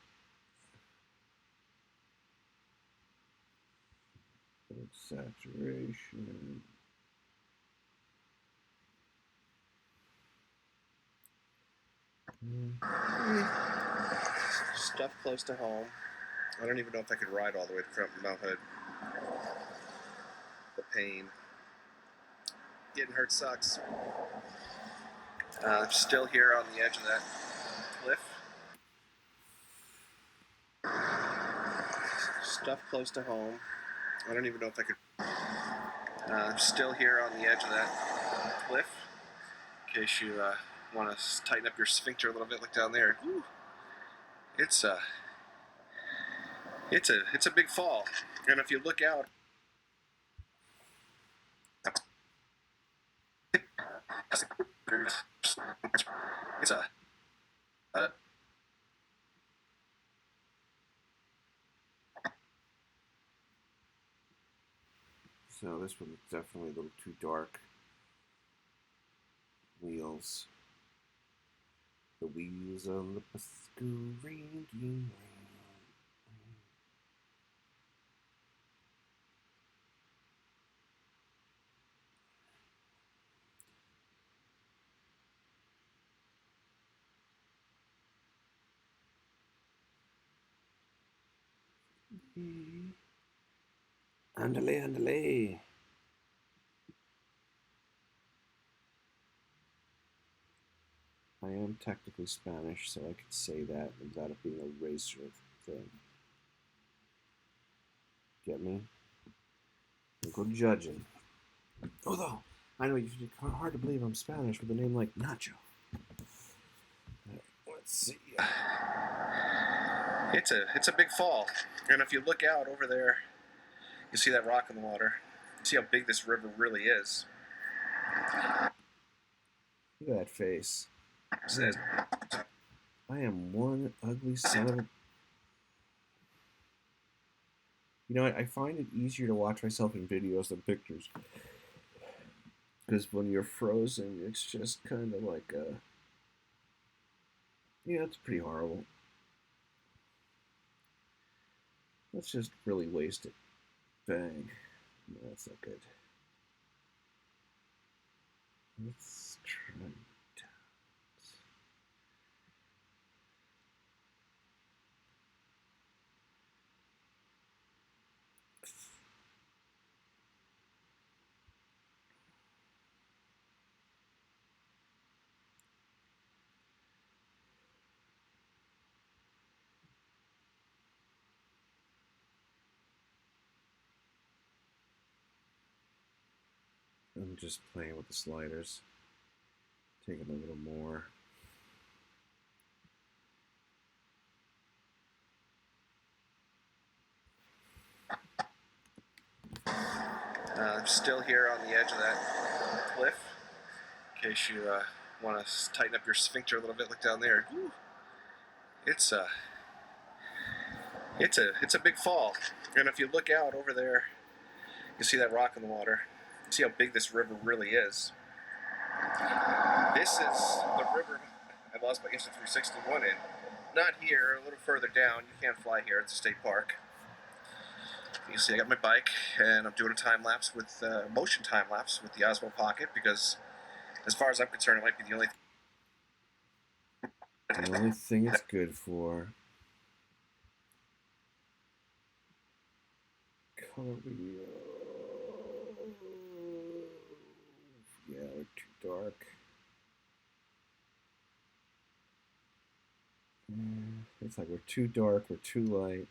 Saturation.
Stuff close to home. I don't even know if I could ride all the way to Mount Hood. The pain. Getting hurt sucks. I'm still here on the edge of that cliff. Stuff close to home. I don't even know if I could. I'm still here on the edge of that cliff. In case you want to tighten up your sphincter a little bit, look down there. Woo. It's a big fall, and if you look out, it's a.
So this one's definitely a little too dark. Wheels. The wheels on the bus go ringing round. Andale, andale. I am technically Spanish, so I could say that without it being a racial thing. Get me? Don't go judging. Although, I know it's hard to believe I'm Spanish with a name like Nacho. Let's see.
It's a big fall, and if you look out over there, you see that rock in the water. You see how big this river really is.
Look at that face. I am one ugly son of a... You know, I find it easier to watch myself in videos than pictures. Because when you're frozen, it's just kind of like a... Yeah, it's pretty horrible. Let's just really waste it. Bang. No, that's not good. Let's try that. I'm just playing with the sliders. Taking a little more.
I'm still here on the edge of that cliff. In case you want to tighten up your sphincter a little bit, look down there. Woo. It's a big fall, and if you look out over there, you see that rock in the water. You see how big this river really is. This is the river I lost my Insta 361 in. Not here, a little further down. You can't fly here. It's a state park. You see, I got my bike, and I'm doing a time lapse with motion time lapse with the Osmo Pocket because, as far as I'm concerned, it might be the
only thing it's good for. Color video. Yeah, they're too dark. It's like we're too dark, we're too light.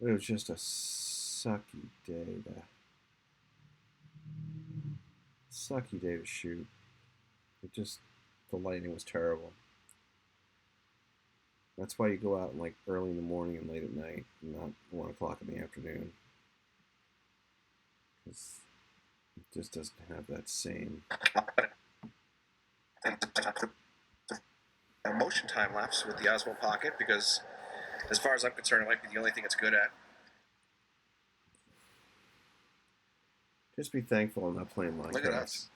It was just a sucky day to shoot. The lighting was terrible. That's why you go out like early in the morning and late at night, not 1 o'clock in the afternoon. Because it just doesn't have that same...
motion time lapse with the Osmo Pocket because, as far as I'm concerned, it might be the only thing it's good at.
Just be thankful I'm not playing Minecraft.
Look at us.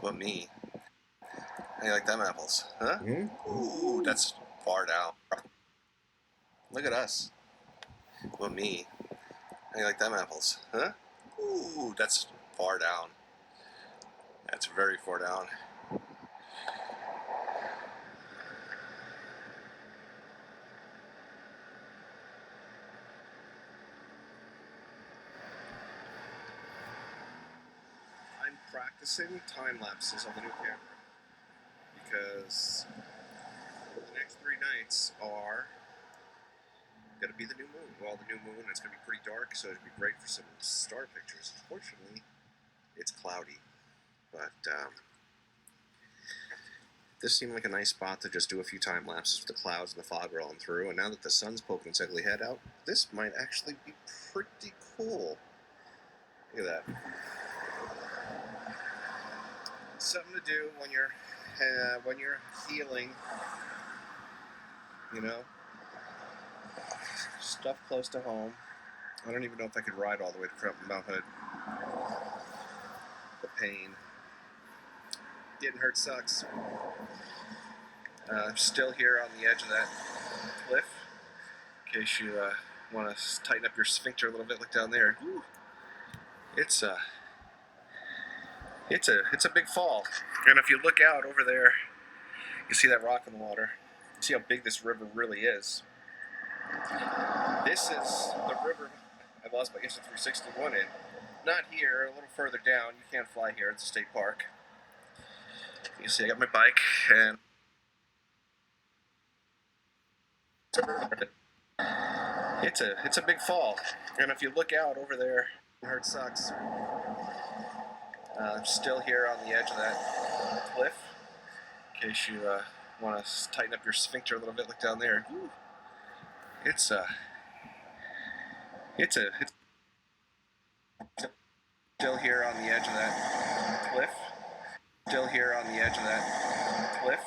What me? How you like them apples? Huh?
Mm-hmm.
Ooh, that's far down. Look at us. What me? How you like them apples? Huh? Ooh, that's far down. That's very far down. I'm practicing time lapses on the new camera because the next 3 nights are going to be the new moon. Well, the new moon, it's going to be pretty dark, so it'd be great for some star pictures. Unfortunately, it's cloudy, but this seemed like a nice spot to just do a few time lapses with the clouds and the fog rolling through. And now that the sun's poking its ugly head out, this might actually be pretty cool. Look at that. Something to do when you're healing. You know, stuff close to home. I don't even know if I could ride all the way to Mount Hood. The pain. Getting hurt sucks. I'm still here on the edge of that cliff. In case you want to tighten up your sphincter a little bit, look down there. Woo. It's a big fall, and if you look out over there, you see that rock in the water. You see how big this river really is. This is the river I lost my Insta 361 in. Not here, a little further down. You can't fly here. It's a state park. You see, I got my bike, and it's a big fall. And if you look out over there, it sucks. I'm still here on the edge of that cliff. In case you want to tighten up your sphincter a little bit, look down there. It's still here on the edge of that cliff. Still here on the edge of that cliff.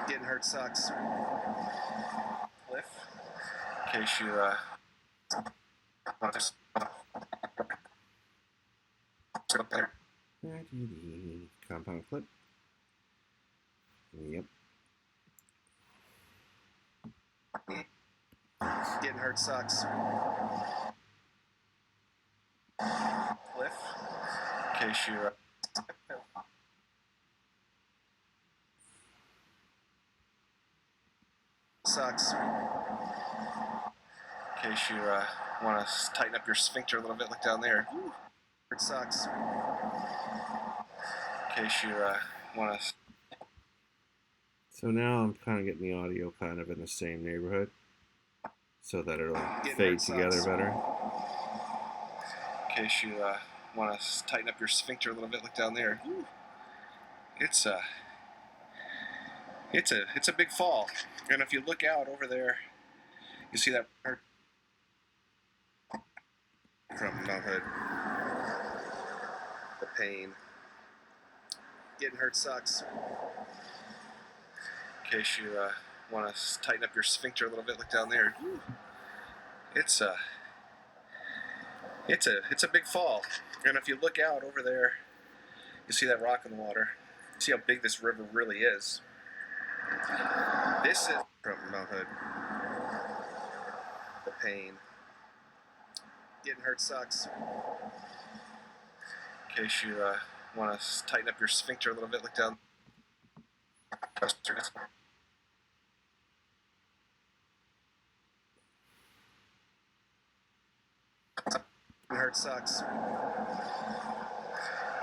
Getting hurt sucks. Cliff. In case you just up there.
Compound clip. Yep.
Getting hurt sucks. Cliff. In case you sucks. In case you want to tighten up your sphincter a little bit, look down there. It sucks. In case you want to.
So now I'm kind of getting the audio kind of in the same neighborhood, so that it'll fade together better.
In case you want to tighten up your sphincter a little bit, look down there. It's a big fall, and if you look out over there, you see that from Mount Hood. The pain. Getting hurt sucks. In case you want to tighten up your sphincter a little bit, look down there. It's a big fall, and if you look out over there, you see that rock in the water. You see how big this river really is. This is from Mount Hood. The pain. Getting hurt sucks. In case you want to tighten up your sphincter a little bit, look down. It hurt sucks. In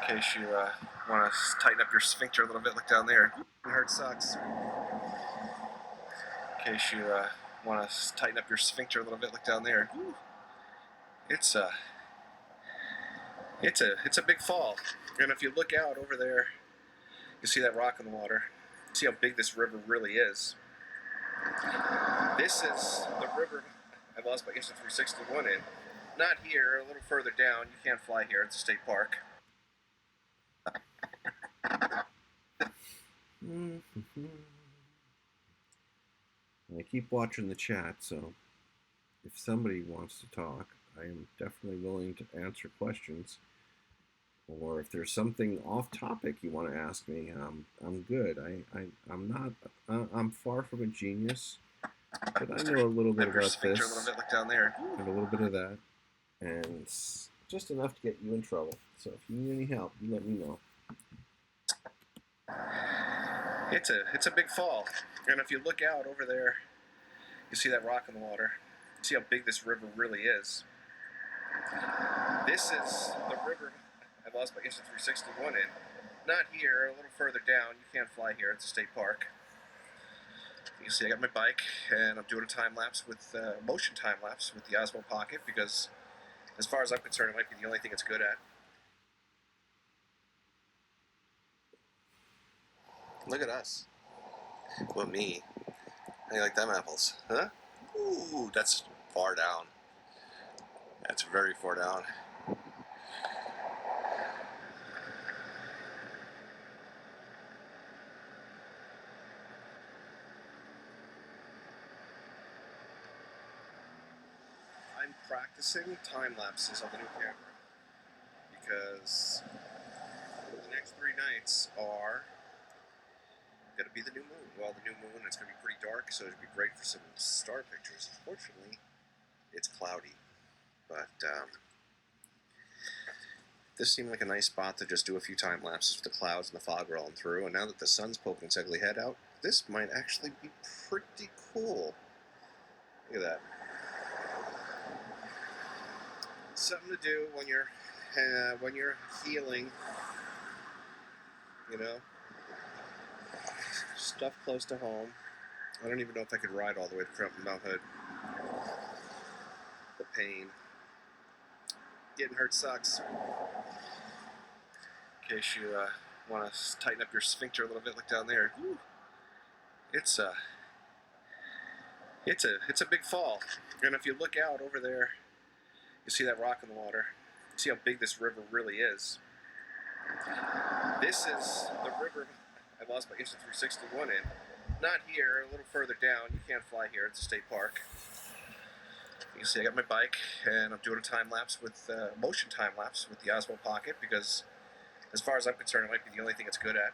case you want to tighten up your sphincter a little bit, look down there. It hurt sucks. In case you want to tighten up your sphincter a little bit, look down there. It's a big fall, and if you look out over there, you see that rock in the water. You see how big this river really is. This is the river I lost my Insta 361 in. Not here, a little further down. You can't fly here. It's a state park.
I keep watching the chat, so if somebody wants to talk, I am definitely willing to answer questions. Or if there's something off topic you want to ask me, I'm good. I'm not. I'm far from a genius, but I know a little bit about this,
a little bit, look down there.
and a little bit of that, and just enough to get you in trouble. So if you need any help, you let me know.
It's a big fall, and if you look out over there, you see that rock in the water. You see how big this river really is. This is the river I lost my Insta 361 in. Not here, a little further down. You can't fly here. It's a state park. You see, I got my bike, and I'm doing a time lapse with motion time lapse with the Osmo Pocket because, as far as I'm concerned, it might be the only thing it's good at. Look at us. Well, me. How do you like them apples? Huh? Ooh, that's far down. That's very far down. I'm practicing time lapses on the new camera because the next 3 nights are going to be the new moon. Well, the new moon, it's going to be pretty dark, so it'd be great for some star pictures. Unfortunately, it's cloudy, but This seemed like a nice spot to just do a few time lapses with the clouds and the fog rolling through, and now that the sun's poking its ugly head out, this might actually be pretty cool. Look at that. Something to do when you're healing, you know. Stuff close to home. I don't even know if I could ride all the way to Mount Hood. The pain. Getting hurt sucks. In case you want to tighten up your sphincter a little bit, look down there. Woo. It's a big fall. And if you look out over there, you see that rock in the water. You see how big this river really is. This is the river I lost my Insta 361 in. Not here, a little further down. You can't fly here. It's a state park. You can see I got my bike, and I'm doing a time lapse with motion time lapse with the Osmo Pocket because, as far as I'm concerned, it might be the only thing it's good at.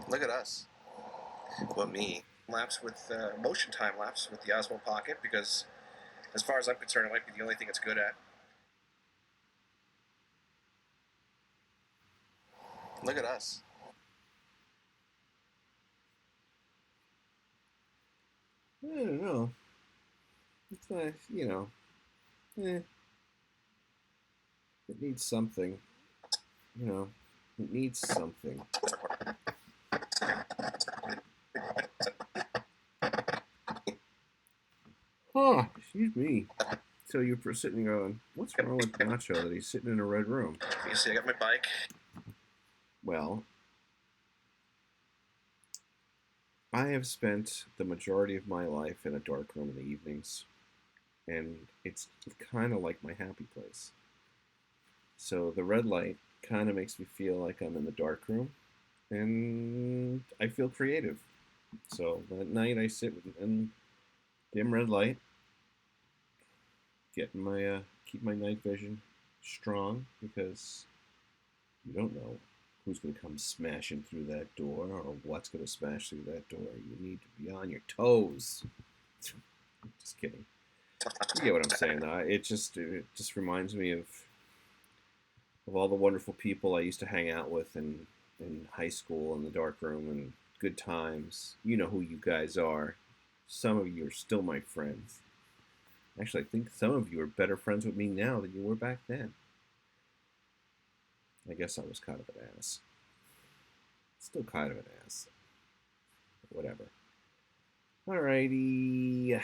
Look at us. Well, me. Lapse with motion time lapse with the Osmo Pocket because, as far as I'm concerned, it might be the only thing it's good at. Look at us.
I don't know. It's nice, you know. It needs something. You know, it needs something. Oh, excuse me. So you're sitting going, what's wrong with Nacho that he's sitting in a red room?
You can see I got my bike.
Well, I have spent the majority of my life in a dark room in the evenings, and it's kind of like my happy place. So the red light kind of makes me feel like I'm in the dark room, and I feel creative. So at night I sit in dim red light, getting my keep my night vision strong because you don't know who's going to come smashing through that door or what's going to smash through that door. You need to be on your toes. Just kidding. You get what I'm saying, though. It just reminds me of all the wonderful people I used to hang out with in high school in the dark room and good times. You know who you guys are. Some of you are still my friends. Actually, I think some of you are better friends with me now than you were back then. I guess I was kind of an ass. Still kind of an ass. Whatever. Alrighty. I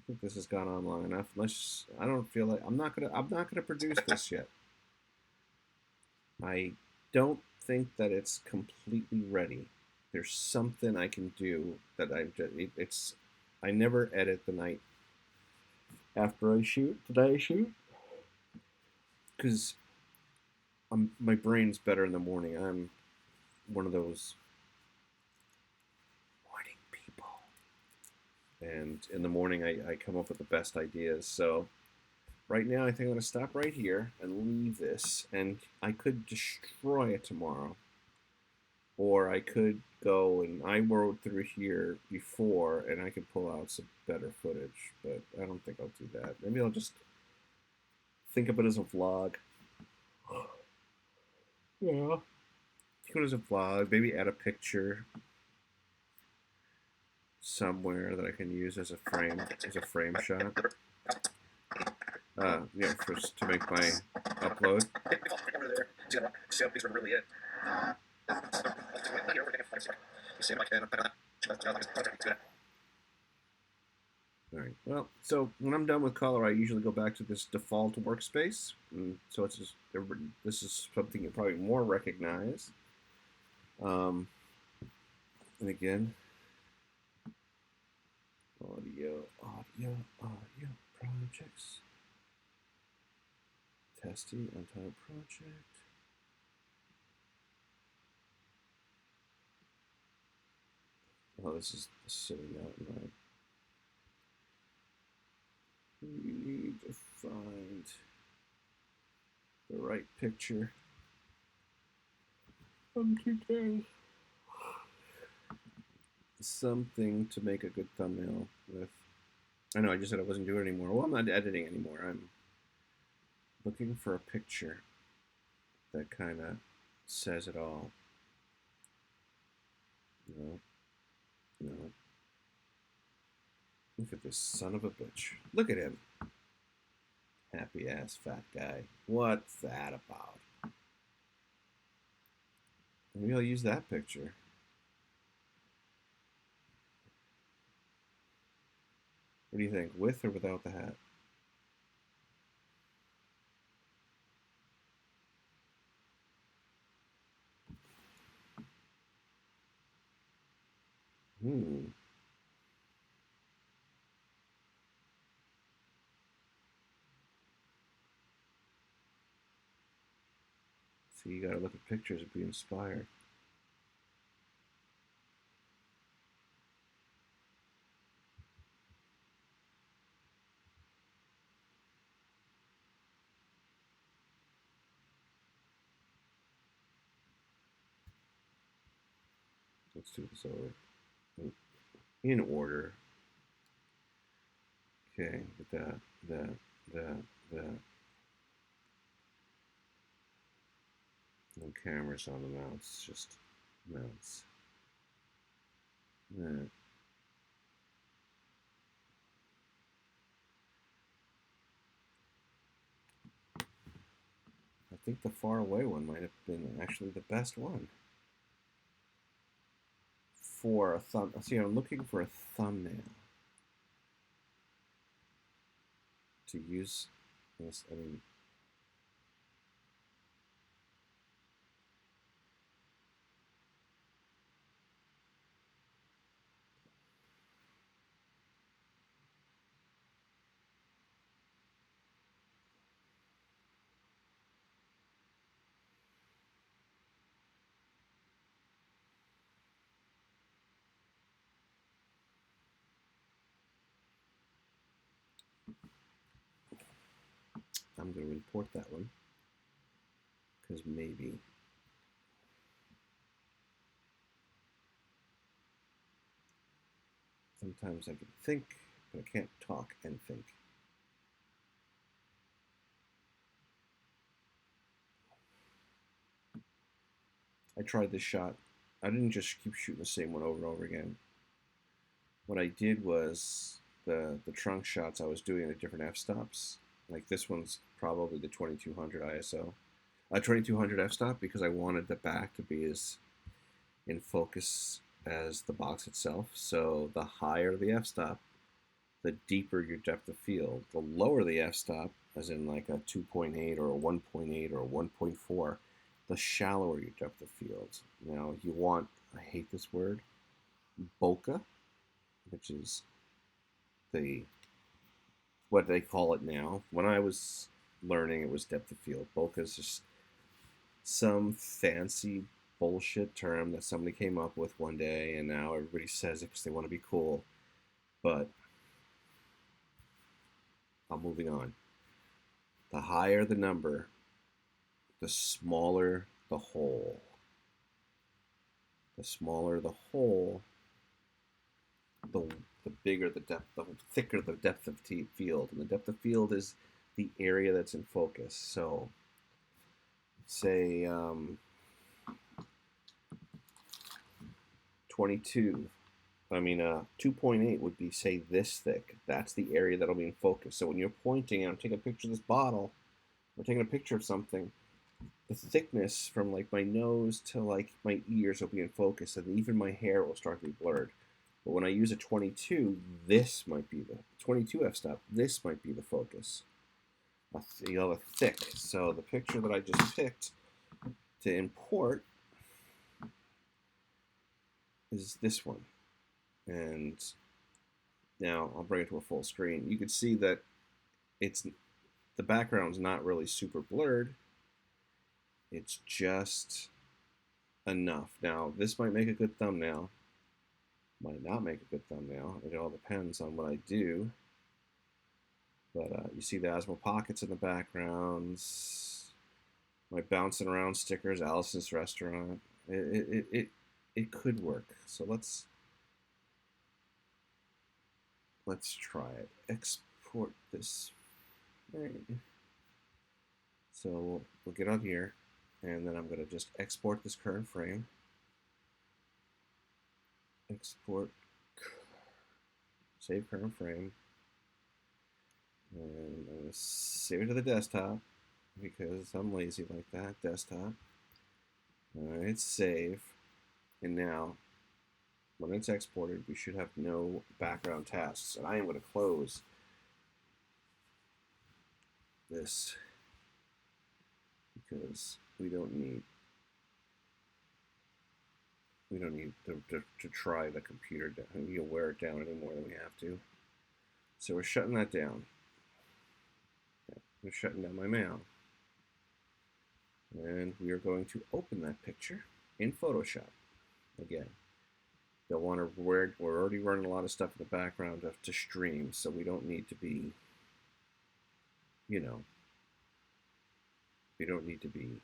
think this has gone on long enough. Unless I don't feel like I'm not gonna produce this yet. I don't think that it's completely ready. There's something I can do that I never edit the night after I shoot. Did I shoot? Because my brain's better in the morning. I'm one of those morning people. And in the morning, I come up with the best ideas. So right now, I think I'm going to stop right here and leave this. And I could destroy it tomorrow. Or I could go and I rode through here before and I could pull out some better footage. But I don't think I'll do that. Maybe I'll just think of it as a vlog. Yeah. Think of it as a vlog. Maybe add a picture somewhere that I can use as a frame shot. Yeah, first to make my upload.
See how big it really is.
Alright, well, so when I'm done with color, I usually go back to this default workspace. And so it's just, this is something you probably more recognize. And again, audio projects. Testing Untitled Project. Oh, this is the City Mountain, right? We need to find the right picture from today. Something to make a good thumbnail with. I know I just said I wasn't doing it anymore. Well, I'm not editing anymore. I'm looking for a picture that kind of says it all. No, no. Look at this son of a bitch. Look at him. Happy ass fat guy. What's that about? Maybe I'll use that picture. What do you think? With or without the hat? Hmm. So you gotta look at pictures and be inspired. Let's do this over. In order. Okay, that, that, that. No cameras on the mouse, just mouse. That. I think the far away one might have been actually the best one. For a thumb, see, I'm looking for a thumbnail to use this. I mean, I'm going to import that one because maybe. Sometimes I can think, but I can't talk and think. I tried this shot. I didn't just keep shooting the same one over and over again. What I did was the trunk shots I was doing at different f-stops. Like this one's probably the 2200 ISO. 2200 f-stop because I wanted the back to be as in focus as the box itself. So the higher the f-stop, the deeper your depth of field. The lower the f-stop, as in like a 2.8 or a 1.8 or a 1.4, the shallower your depth of field. Now you want, I hate this word, bokeh, which is the what they call it now. When I was learning, it was depth of field. Bokeh is just some fancy bullshit term that somebody came up with one day, and now everybody says it because they want to be cool. But I'm moving on. The higher the number, the smaller the hole. The smaller the hole, the bigger the depth, the thicker the depth of field. And the depth of field is the area that's in focus. So, say 22. 2.8 would be, say, this thick. That's the area that'll be in focus. So when you're pointing and I'm taking a picture of this bottle, or taking a picture of something, the thickness from like my nose to like my ears will be in focus, and even my hair will start to be blurred. But when I use a 22, this might be the 22 f-stop. This might be the focus. You'll have a thick. So the picture that I just picked to import is this one. And now I'll bring it to a full screen. You can see that it's the background's not really super blurred. It's just enough. Now, this might make a good thumbnail. Might not make a good thumbnail. It all depends on what I do. But you see the Osmo Pockets in the backgrounds. My bouncing around stickers, Allison's Restaurant. It could work. So let's let's try it. Export this. Right. So we'll get on here, and then I'm going to just export this current frame. Export, save current frame, and I'm going to save it to the desktop because I'm lazy like that. Desktop. All right, save, and now when it's exported, we should have no background tasks. And I am going to close this because we don't need to try the computer down. You'll wear it down any more than we have to. So we're shutting that down. We're shutting down my mail. And we are going to open that picture in Photoshop. Again, don't want to we're already running a lot of stuff in the background to stream, so we don't need to be, we don't need to be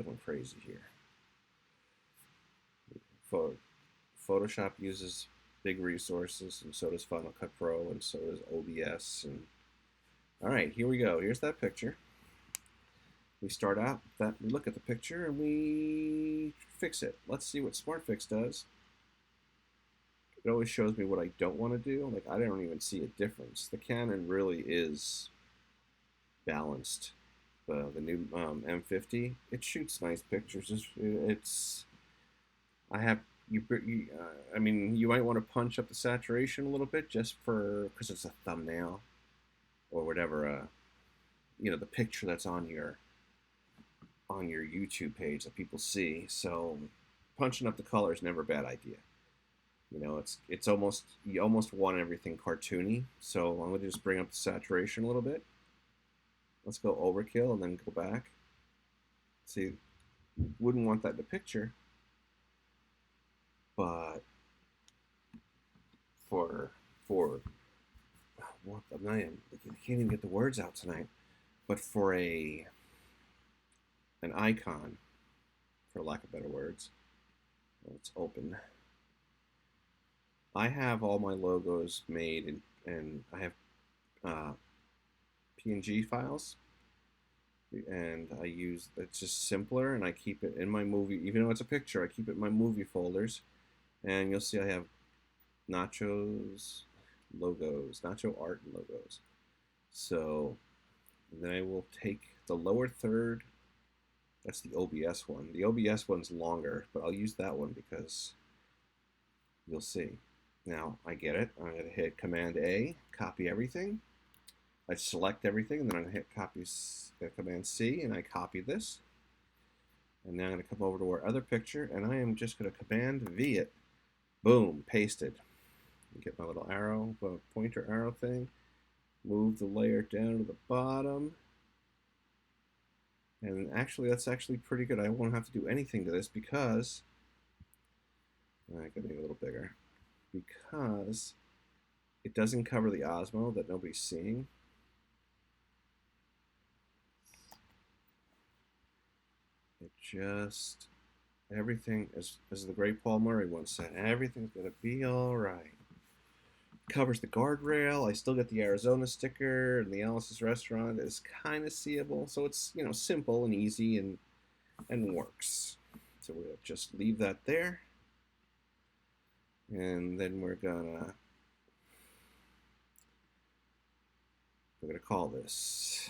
going crazy here. Photoshop uses big resources, and so does Final Cut Pro, and so does OBS. And all right, here we go. Here's that picture. We start out that we look at the picture and we fix it. Let's see what SmartFix does. It always shows me what I don't want to do. Like, I don't even see a difference. The Canon really is balanced. The new M50, it shoots nice pictures. I mean, you might want to punch up the saturation a little bit just because it's a thumbnail or whatever. The picture that's on your YouTube page that people see. So punching up the color is never a bad idea. It's almost, you almost want everything cartoony. So I'm going to just bring up the saturation a little bit. Let's go overkill and then go back. See, wouldn't want that in the picture, but for what I can't even get the words out tonight. But for an icon, for lack of better words, let's open. I have all my logos made, and I have PNG files, and it's just simpler, and I keep it in my movie, even though it's a picture, I keep it in my movie folders, and you'll see I have Nacho's logos, Nacho art and logos. So then I will take the lower third, that's the OBS one. The OBS one's longer, but I'll use that one because you'll see. Now I get it. I'm going to hit Command A, copy everything. I select everything, and then I'm going to hit Command C, and I copy this. And now I'm going to come over to our other picture, and I am just going to Command V it. Boom, pasted. Get my little arrow, pointer arrow thing. Move the layer down to the bottom. And actually, that's actually pretty good. I won't have to do anything to this because I can make it a little bigger. Because it doesn't cover the Osmo that nobody's seeing. It just, everything, as the great Paul Murray once said, everything's going to be all right. Covers the guardrail. I still get the Arizona sticker, and the Alice's Restaurant is kind of seeable. So it's, simple and easy and works. So we'll just leave that there. And then we're gonna call this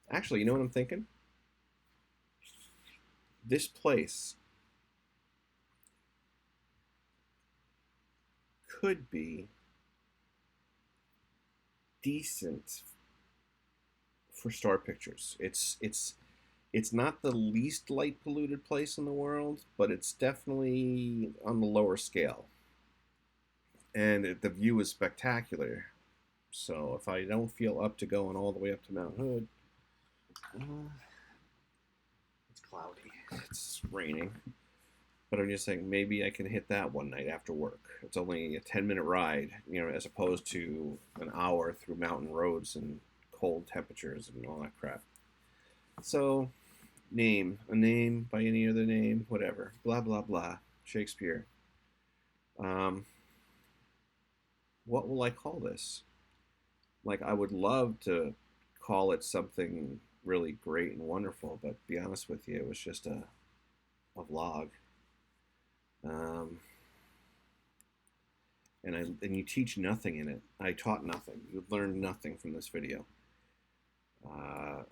actually, you know what I'm thinking? This place could be decent for star pictures. It's not the least light polluted place in the world, but it's definitely on the lower scale. And the view is spectacular. So if I don't feel up to going all the way up to Mount Hood, it's cloudy, it's raining. But I'm just saying maybe I can hit that one night after work. It's only a 10-minute ride, as opposed to an hour through mountain roads and cold temperatures and all that crap. So, a name by any other name, whatever, blah, blah, blah. Shakespeare. Um, what will I call this? Like, I would love to call it something really great and wonderful, but to be honest with you, it was just a vlog. Um, and you teach nothing in it. I taught nothing. You learned nothing from this video. Uh,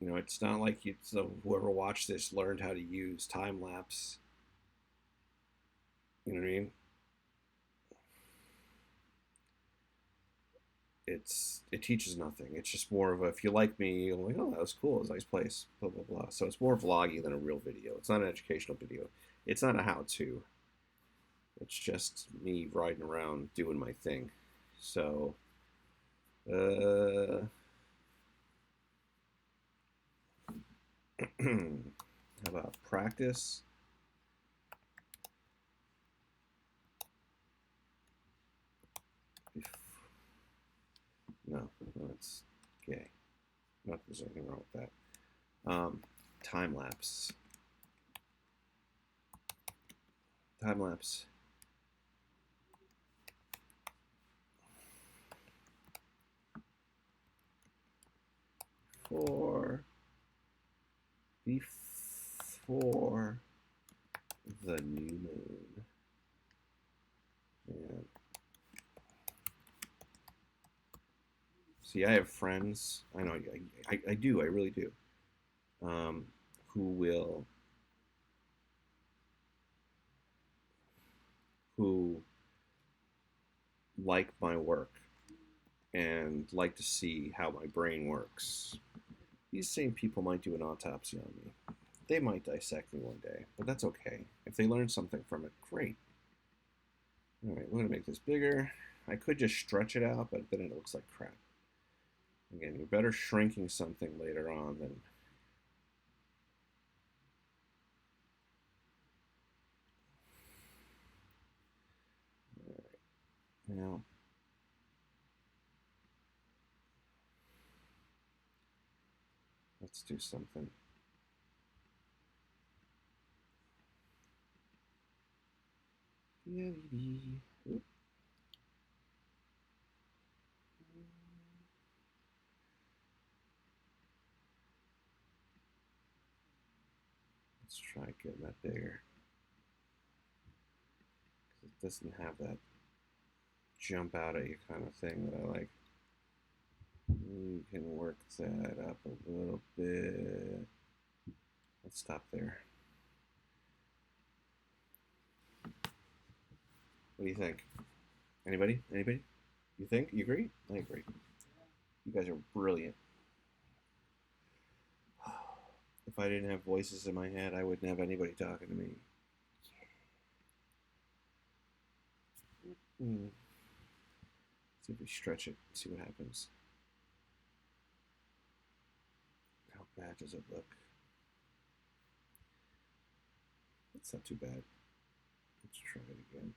it's not like so whoever watched this learned how to use time lapse. You know what I mean? It teaches nothing. It's just more of a, if you like me, you're like, oh, that was cool. It was a nice place. Blah blah blah. So it's more vloggy than a real video. It's not an educational video. It's not a how-to. It's just me riding around doing my thing. So, how about practice? No, that's gay. Not that there's anything wrong with that. Time lapse. Time lapse. Before the new moon. Yeah. See, I have friends. I know I do. I really do. Who like my work and like to see how my brain works. These same people might do an autopsy on me. They might dissect me one day, but that's okay. If they learn something from it, great. All right, we're going to make this bigger. I could just stretch it out, but then it looks like crap. Again, you're better shrinking something later on than... All right. Now, let's do something. Oop. Let's try getting that bigger. It doesn't have that jump out at you kind of thing that I like. You can work that up a little bit. Let's stop there. What do you think? Anybody? Anybody? You think? You agree? I agree. You guys are brilliant. If I didn't have voices in my head, I wouldn't have anybody talking to me. See if we stretch it, see what happens. How bad does it look? It's not too bad. Let's try it again.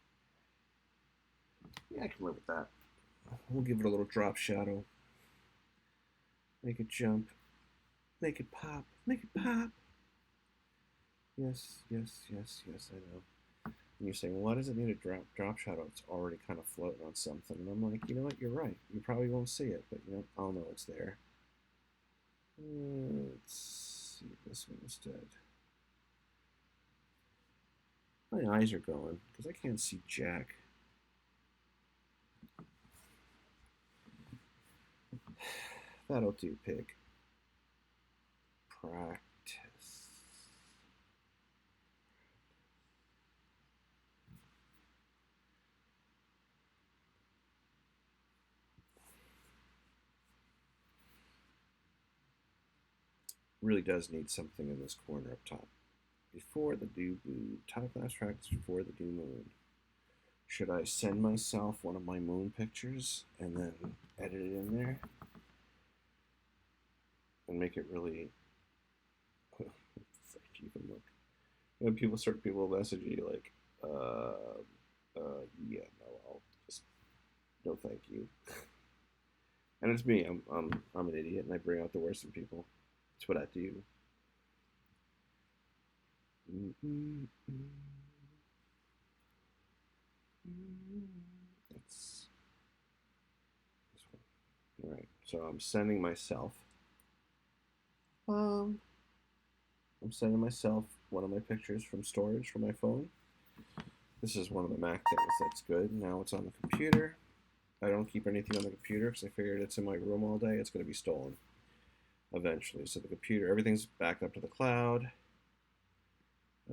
Yeah, I can live with that. We'll give it a little drop shadow. Make it jump. Make it pop. Make it pop. Yes, yes, yes, yes, I know. And you're saying, why does it need a drop shadow? It's already kind of floating on something. And I'm like, you know what? You're right. You probably won't see it, but I'll know it's there. Let's see this one instead. My eyes are going because I can't see jack. That'll do, pig. Practice. Really does need something in this corner up top. Before the new moon. Time lapse practice before the new moon. Should I send myself one of my moon pictures and then edit it in there? And make it really... even look. People message you like, yeah, no, I'll just, no thank you. And it's me, I'm an idiot and I bring out the worst in people. That's what I do. That's this one. All right, so I'm sending myself. Um, I'm sending myself one of my pictures from storage from my phone. This is one of the Mac things. That's good. Now it's on the computer. I don't keep anything on the computer because I figured it's in my room all day. It's going to be stolen eventually. So the computer, everything's backed up to the cloud.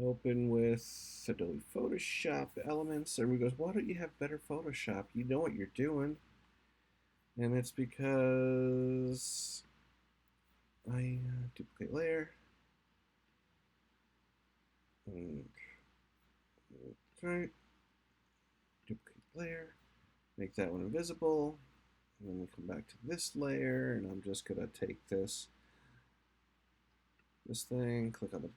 Open with Adobe Photoshop elements. Everybody goes, why don't you have better Photoshop? You know what you're doing. And it's because I duplicate layer. And, right. Duplicate layer. Make that one invisible. And then we come back to this layer. And I'm just going to take this thing, click on the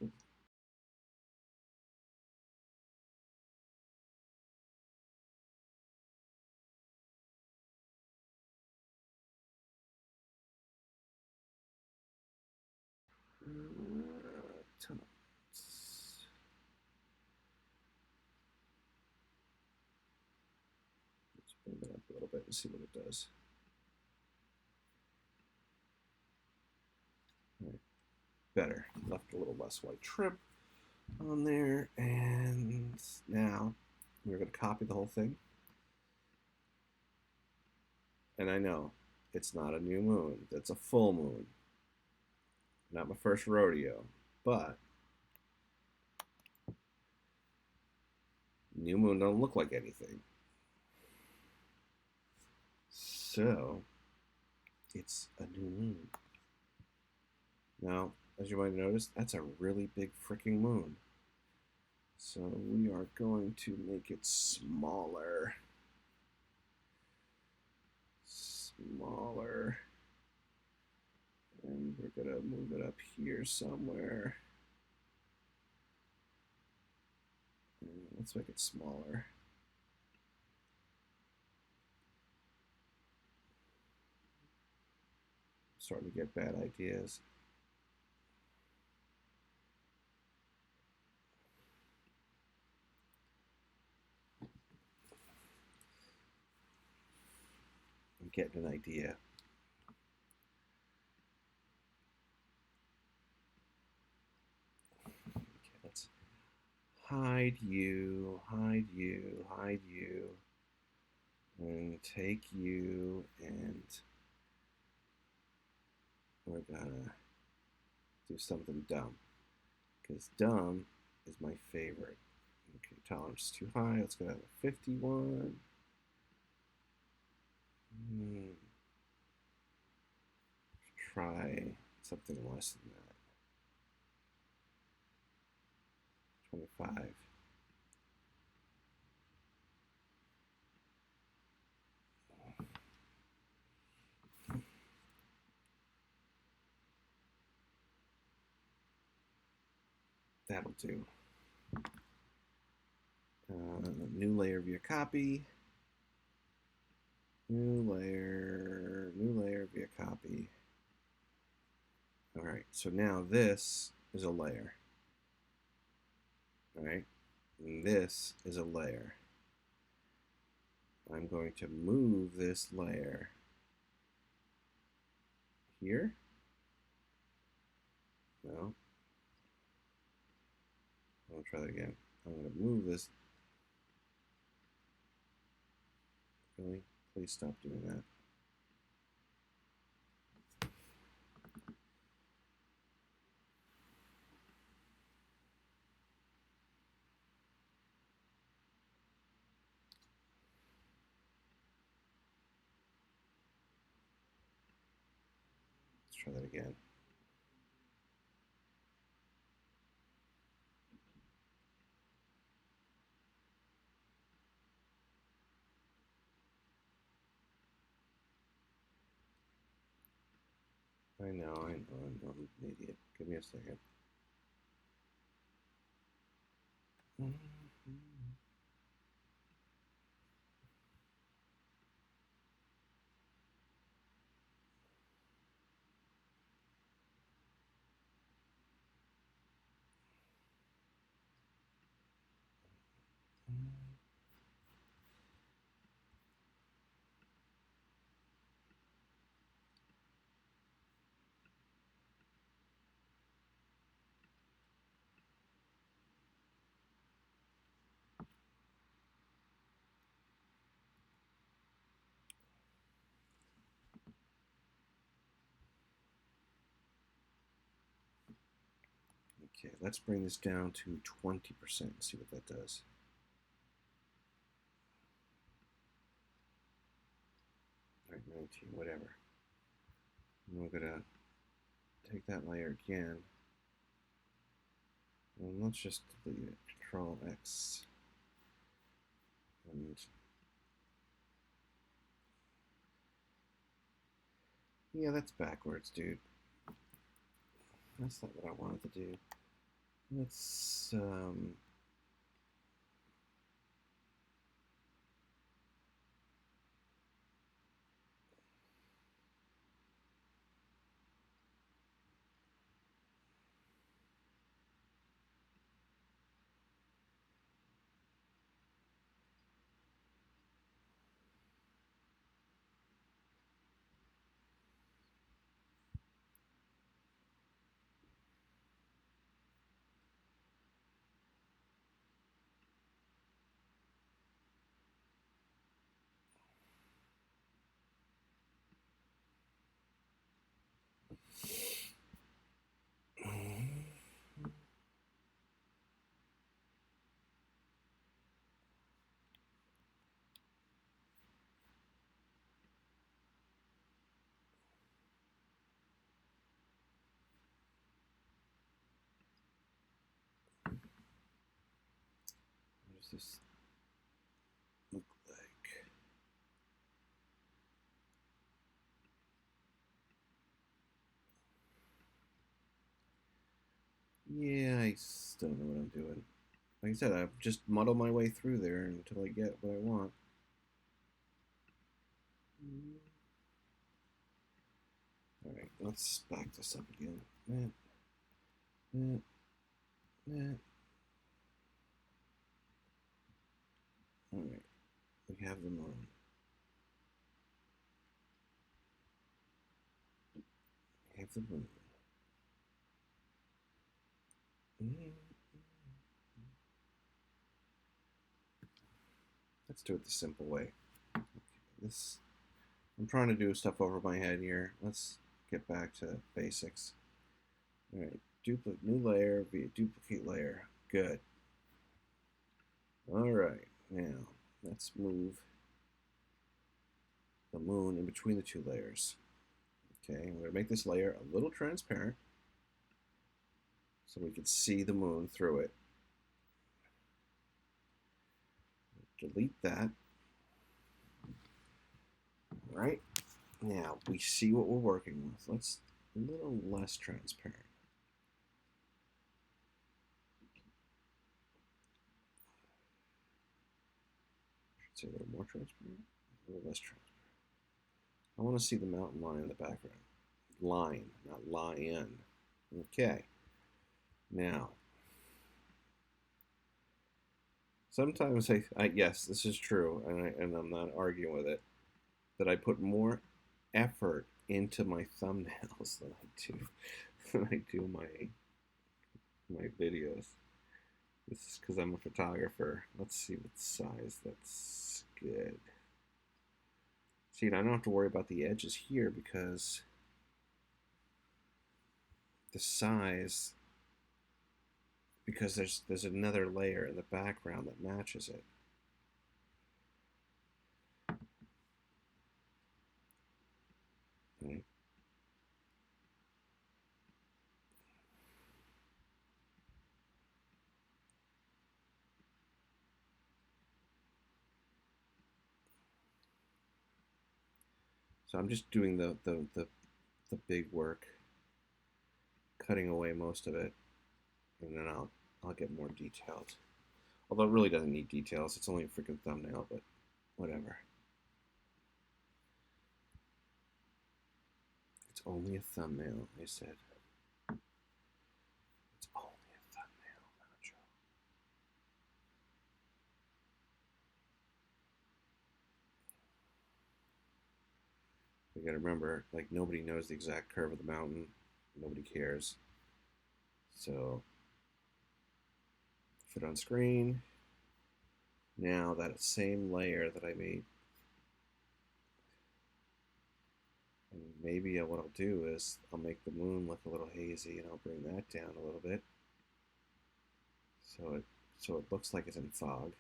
let's bring that up a little bit and see what it does. All right. Better. Left a little less white trim on there. And now we're going to copy the whole thing. And I know it's not a new moon. That's a full moon. Not my first rodeo. But new moon don't look like anything. So it's a new moon. Now, as you might notice, that's a really big freaking moon. So we are going to make it smaller. Smaller. And we're going to move it up here somewhere. And let's make it smaller. I'm starting to get bad ideas. I'm getting an idea. Okay, let's hide you, hide you, hide you, and take you, and we're gonna do something dumb, because dumb is my favorite. Okay, tolerance is too high. Let's go to 51. Try something less than that. 25. That'll do. New layer via copy. New layer via copy. All right, so now this is a layer. All right, and this is a layer. I'm going to move this layer here. No. I'll try that again. I'm going to move this. Really? Please stop doing that. Let's try that again. I know, I'm an idiot. Give me a second. Okay, let's bring this down to 20% and see what that does. All right, 19, whatever. And we're gonna take that layer again. And let's just delete it. Control X. And yeah, that's backwards, dude. That's not what I wanted to do. Let's what does this look like? Yeah, I still don't know what I'm doing. Like I said, I've just muddled my way through there until I get what I want. Alright, let's back this up again. Alright, we have them on. We have the moon. Let's do it the simple way. This, I'm trying to do stuff over my head here. Let's get back to basics. Alright, duplicate new layer via duplicate layer. Good. Alright, now let's move the moon in between the two layers. Okay, I'm going to make this layer a little transparent so we can see the moon through it. Delete that. All right, now we see what we're working with. Let's a little less transparent. I should say a little more transparent, a little less transparent. I want to see the mountain line in the background. Line, not lion. Okay. Now, sometimes yes, this is true, and I'm not arguing with it, that I put more effort into my thumbnails than I do my videos. This is because I'm a photographer. Let's see what size that's good. See, I don't have to worry about the edges here because the size, because there's another layer in the background that matches it. Right? So I'm just doing the big work, cutting away most of it, and then I'll get more detailed. Although it really doesn't need details. It's only a freaking thumbnail, but whatever. It's only a thumbnail, I said. It's only a thumbnail, Nacho. We gotta remember, like, nobody knows the exact curve of the mountain. Nobody cares. So, put it on screen. Now that same layer that I made, and maybe what I'll do is I'll make the moon look a little hazy and I'll bring that down a little bit. So it looks like it's in fog.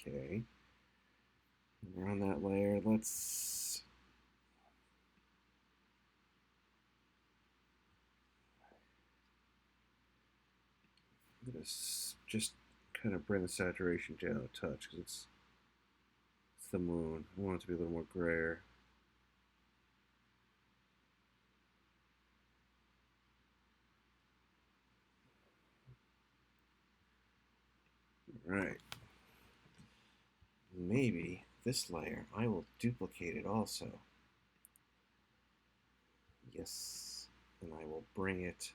Okay. We're on that layer. Let's just kind of bring the saturation down a touch because it's the moon. I want it to be a little more grayer. All right. Maybe this layer I will duplicate it also. Yes. And I will bring it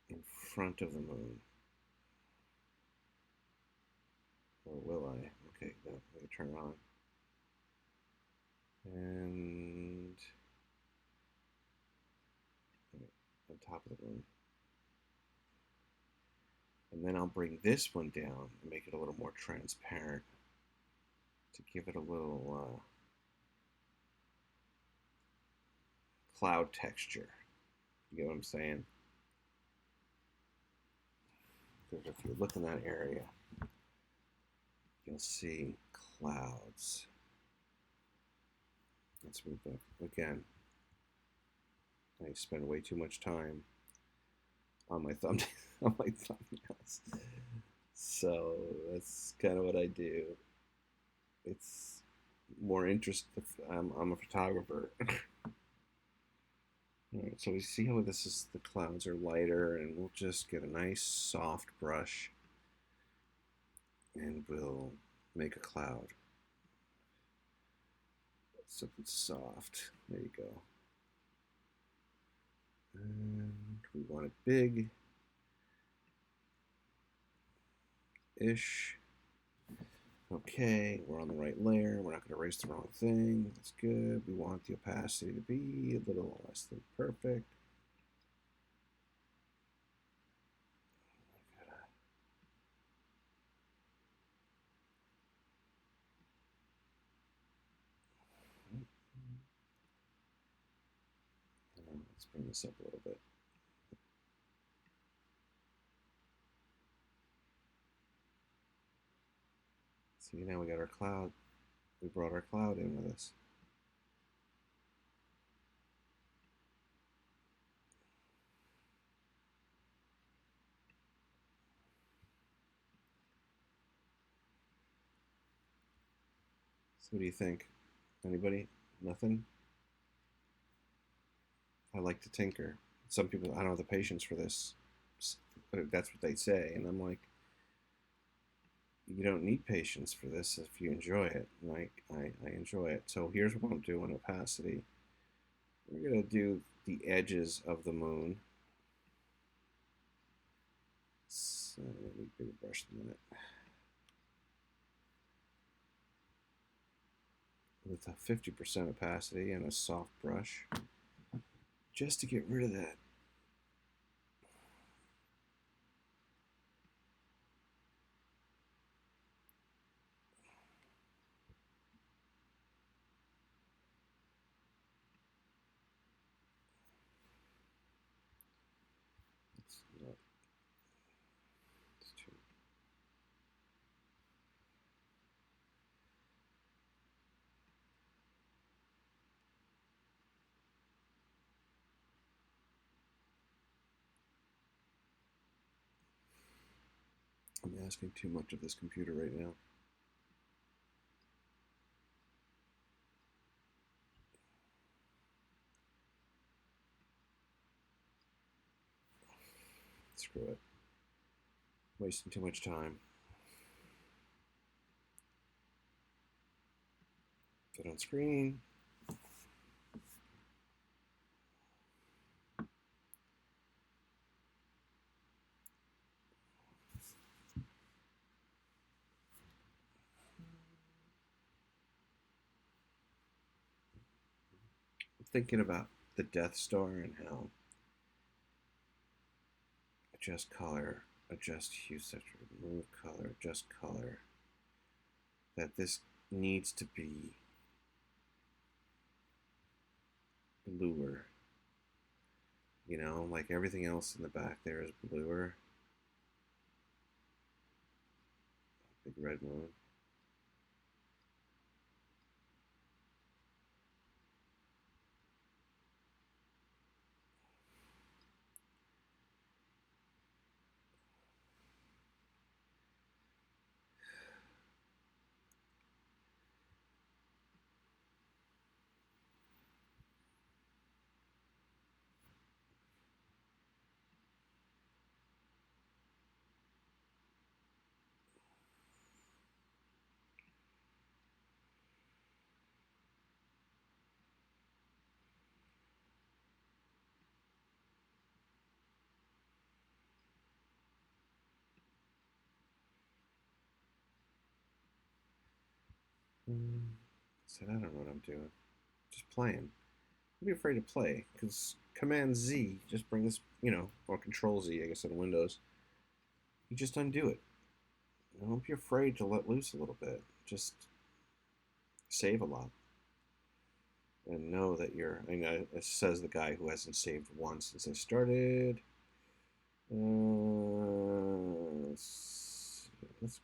in front of the moon. Or will I? Okay, let me turn it on. And on top of the moon. And then I'll bring this one down and make it a little more transparent to give it a little cloud texture. You get what I'm saying? Because if you look in that area, you'll see clouds. Let's move up again. I spend way too much time on my thumbnails. So that's kind of what I do. It's more interest. I'm a photographer. All right, so we see how the clouds are lighter, and we'll just get a nice soft brush and we'll make a cloud. Something soft. There you go. And we want it big-ish. Okay, we're on the right layer. We're not going to erase the wrong thing. That's good. We want the opacity to be a little less than perfect. Let's bring this up a little bit. See, now we got our cloud. We brought our cloud in with us. So what do you think? Anybody? Nothing? I like to tinker. Some people, I don't have the patience for this. That's what they say. And I'm like, you don't need patience for this if you enjoy it. Like, I enjoy it. So here's what I'm doing, opacity. We're going to do the edges of the moon. So I need a bigger brush than that. With a 50% opacity and a soft brush, just to get rid of that. I'm asking too much of this computer right now. Screw it. Wasting too much time. Get on screen. thinking about the Death Star and how adjust color, adjust hue, saturation, remove color, adjust color, that this needs to be bluer. You know, like everything else in the back there is bluer. Big red moon. Said I don't know what I'm doing. Just playing. Don't be afraid to play, because Command Z just brings, or Control Z, I guess, on Windows. You just undo it. Don't be afraid to let loose a little bit. Just save a lot. And know that it says the guy who hasn't saved once since I started. Let's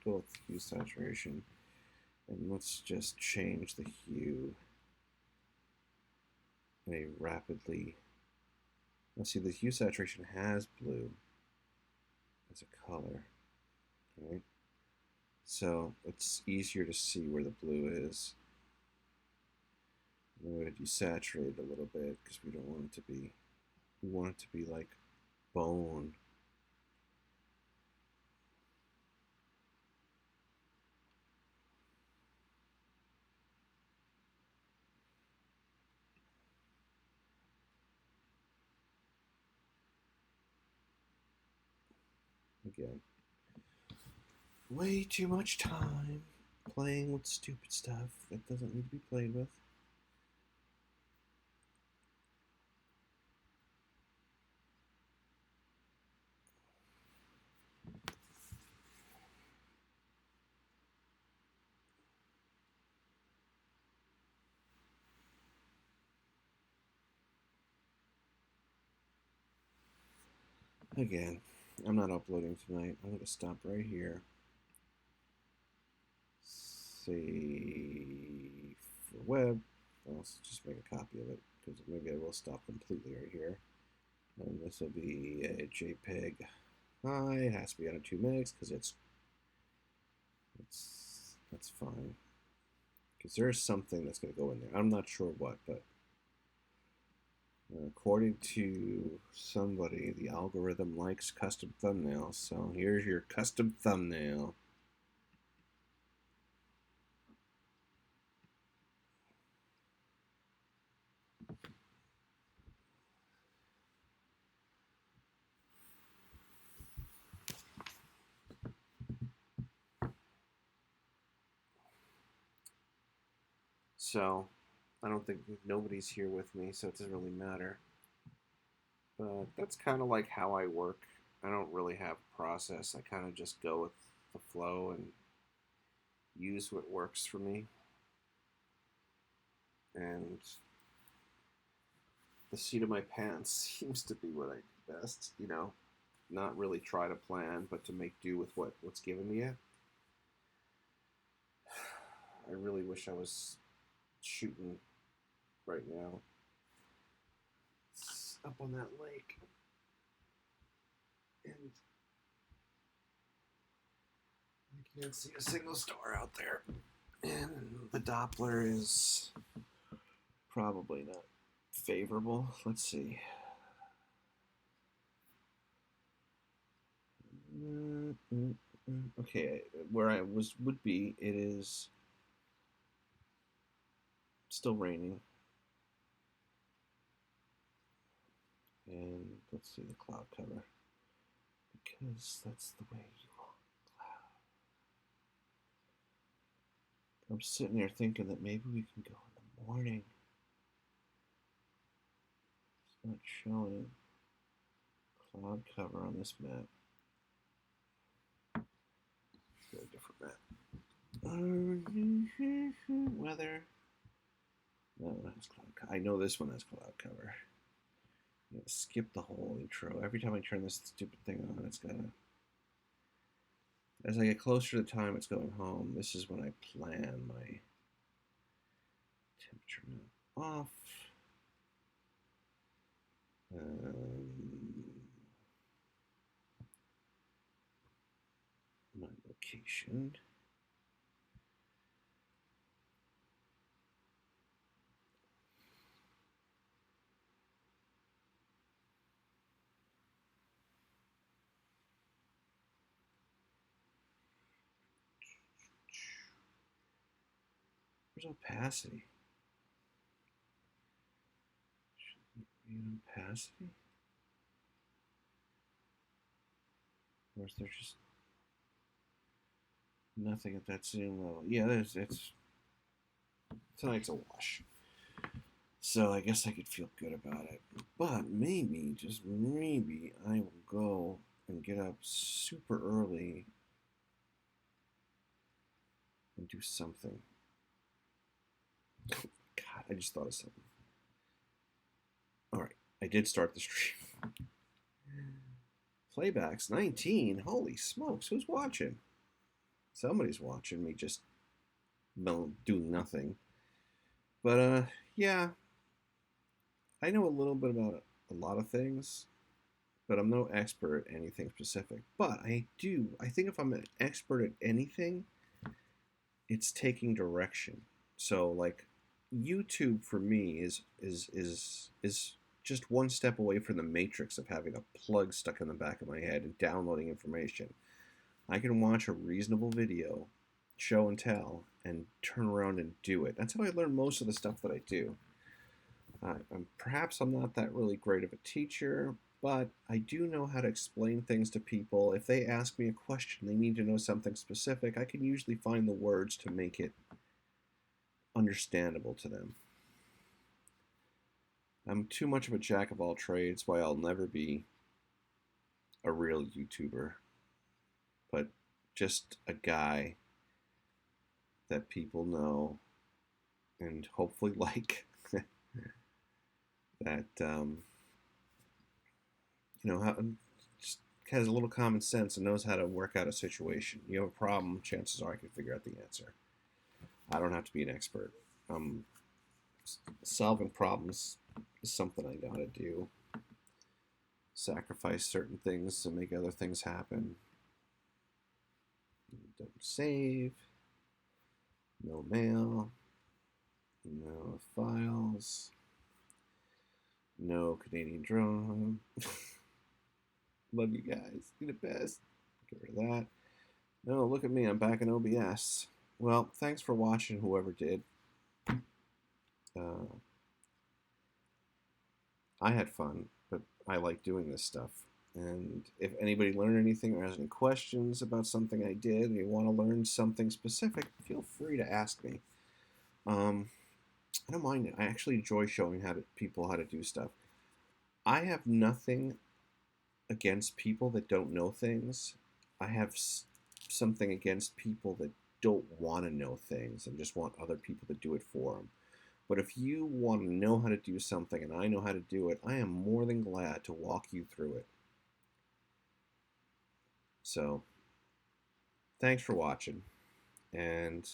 go with hue saturation. And let's just change the hue in a rapidly. Let's see, the hue saturation has blue as a color. Right? So it's easier to see where the blue is. I'm going to desaturate it a little bit because we don't want it to be. We want it to be like bone. Again, way too much time playing with stupid stuff that doesn't need to be played with. Again, I'm not uploading tonight. I'm going to stop right here. Save for web. I'll just make a copy of it because maybe I will stop completely right here. And this will be a JPEG. It has to be under 2 megs because that's fine. Because there's something that's going to go in there. I'm not sure what, but according to somebody, the algorithm likes custom thumbnails. So here's your custom thumbnail. So I don't think nobody's here with me, so it doesn't really matter. But that's kind of like how I work. I don't really have a process. I kind of just go with the flow and use what works for me. And the seat of my pants seems to be what I do best, not really try to plan, but to make do with what's given me. I really wish I was shooting right now. It's up on that lake. And I can't see a single star out there. And the Doppler is probably not favorable. Let's see. Okay, where I would be, it is still raining. And let's see the cloud cover. Because that's the way you want cloud. I'm sitting there thinking that maybe we can go in the morning. Not showing cloud cover on this map. Let's go a different map. Weather. No, that has cloud cover. I know this one has cloud cover. I'm gonna skip the whole intro. Every time I turn this stupid thing on, it's gotta. As I get closer to the time it's going home, this is when I plan my temperature map off. My location. Where's opacity? Should be an opacity? Or is there just nothing at that zoom level? Yeah, it's tonight's a wash. So I guess I could feel good about it. But maybe, just maybe, I will go and get up super early and do something. God, I just thought of something. Alright, I did start the stream. Playbacks 19. Holy smokes, who's watching? Somebody's watching me just doing nothing. But yeah, I know a little bit about a lot of things, but I'm no expert at anything specific. But I think if I'm an expert at anything, it's taking direction. So like YouTube for me is just one step away from the matrix of having a plug stuck in the back of my head and downloading information. I can watch a reasonable video, show and tell, and turn around and do it. That's how I learn most of the stuff that I do. Perhaps I'm not that really great of a teacher, but I do know how to explain things to people. If they ask me a question, they need to know something specific, I can usually find the words to make it understandable to them. I'm too much of a jack of all trades, why I'll never be a real YouTuber, but just a guy that people know and hopefully like. That just has a little common sense and knows how to work out a situation. You have a problem, chances are I can figure out the answer. I don't have to be an expert. Solving problems is something I know how to do. Sacrifice certain things to make other things happen. Don't save. No mail. No files. No Canadian drone. Love you guys. You're the best. Get rid of that. No, look at me. I'm back in OBS. Well, thanks for watching, whoever did. I had fun, but I like doing this stuff. And if anybody learned anything or has any questions about something I did and you want to learn something specific, feel free to ask me. I don't mind it. I actually enjoy showing people how to do stuff. I have nothing against people that don't know things. I have something against people that don't want to know things and just want other people to do it for them. But if you want to know how to do something and I know how to do it, I am more than glad to walk you through it. So, thanks for watching. And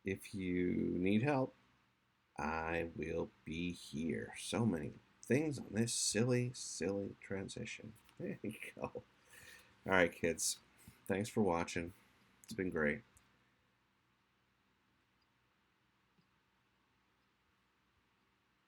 if you need help, I will be here. So many things on this silly, silly transition. There you go. All right, kids. Thanks for watching. It's been great.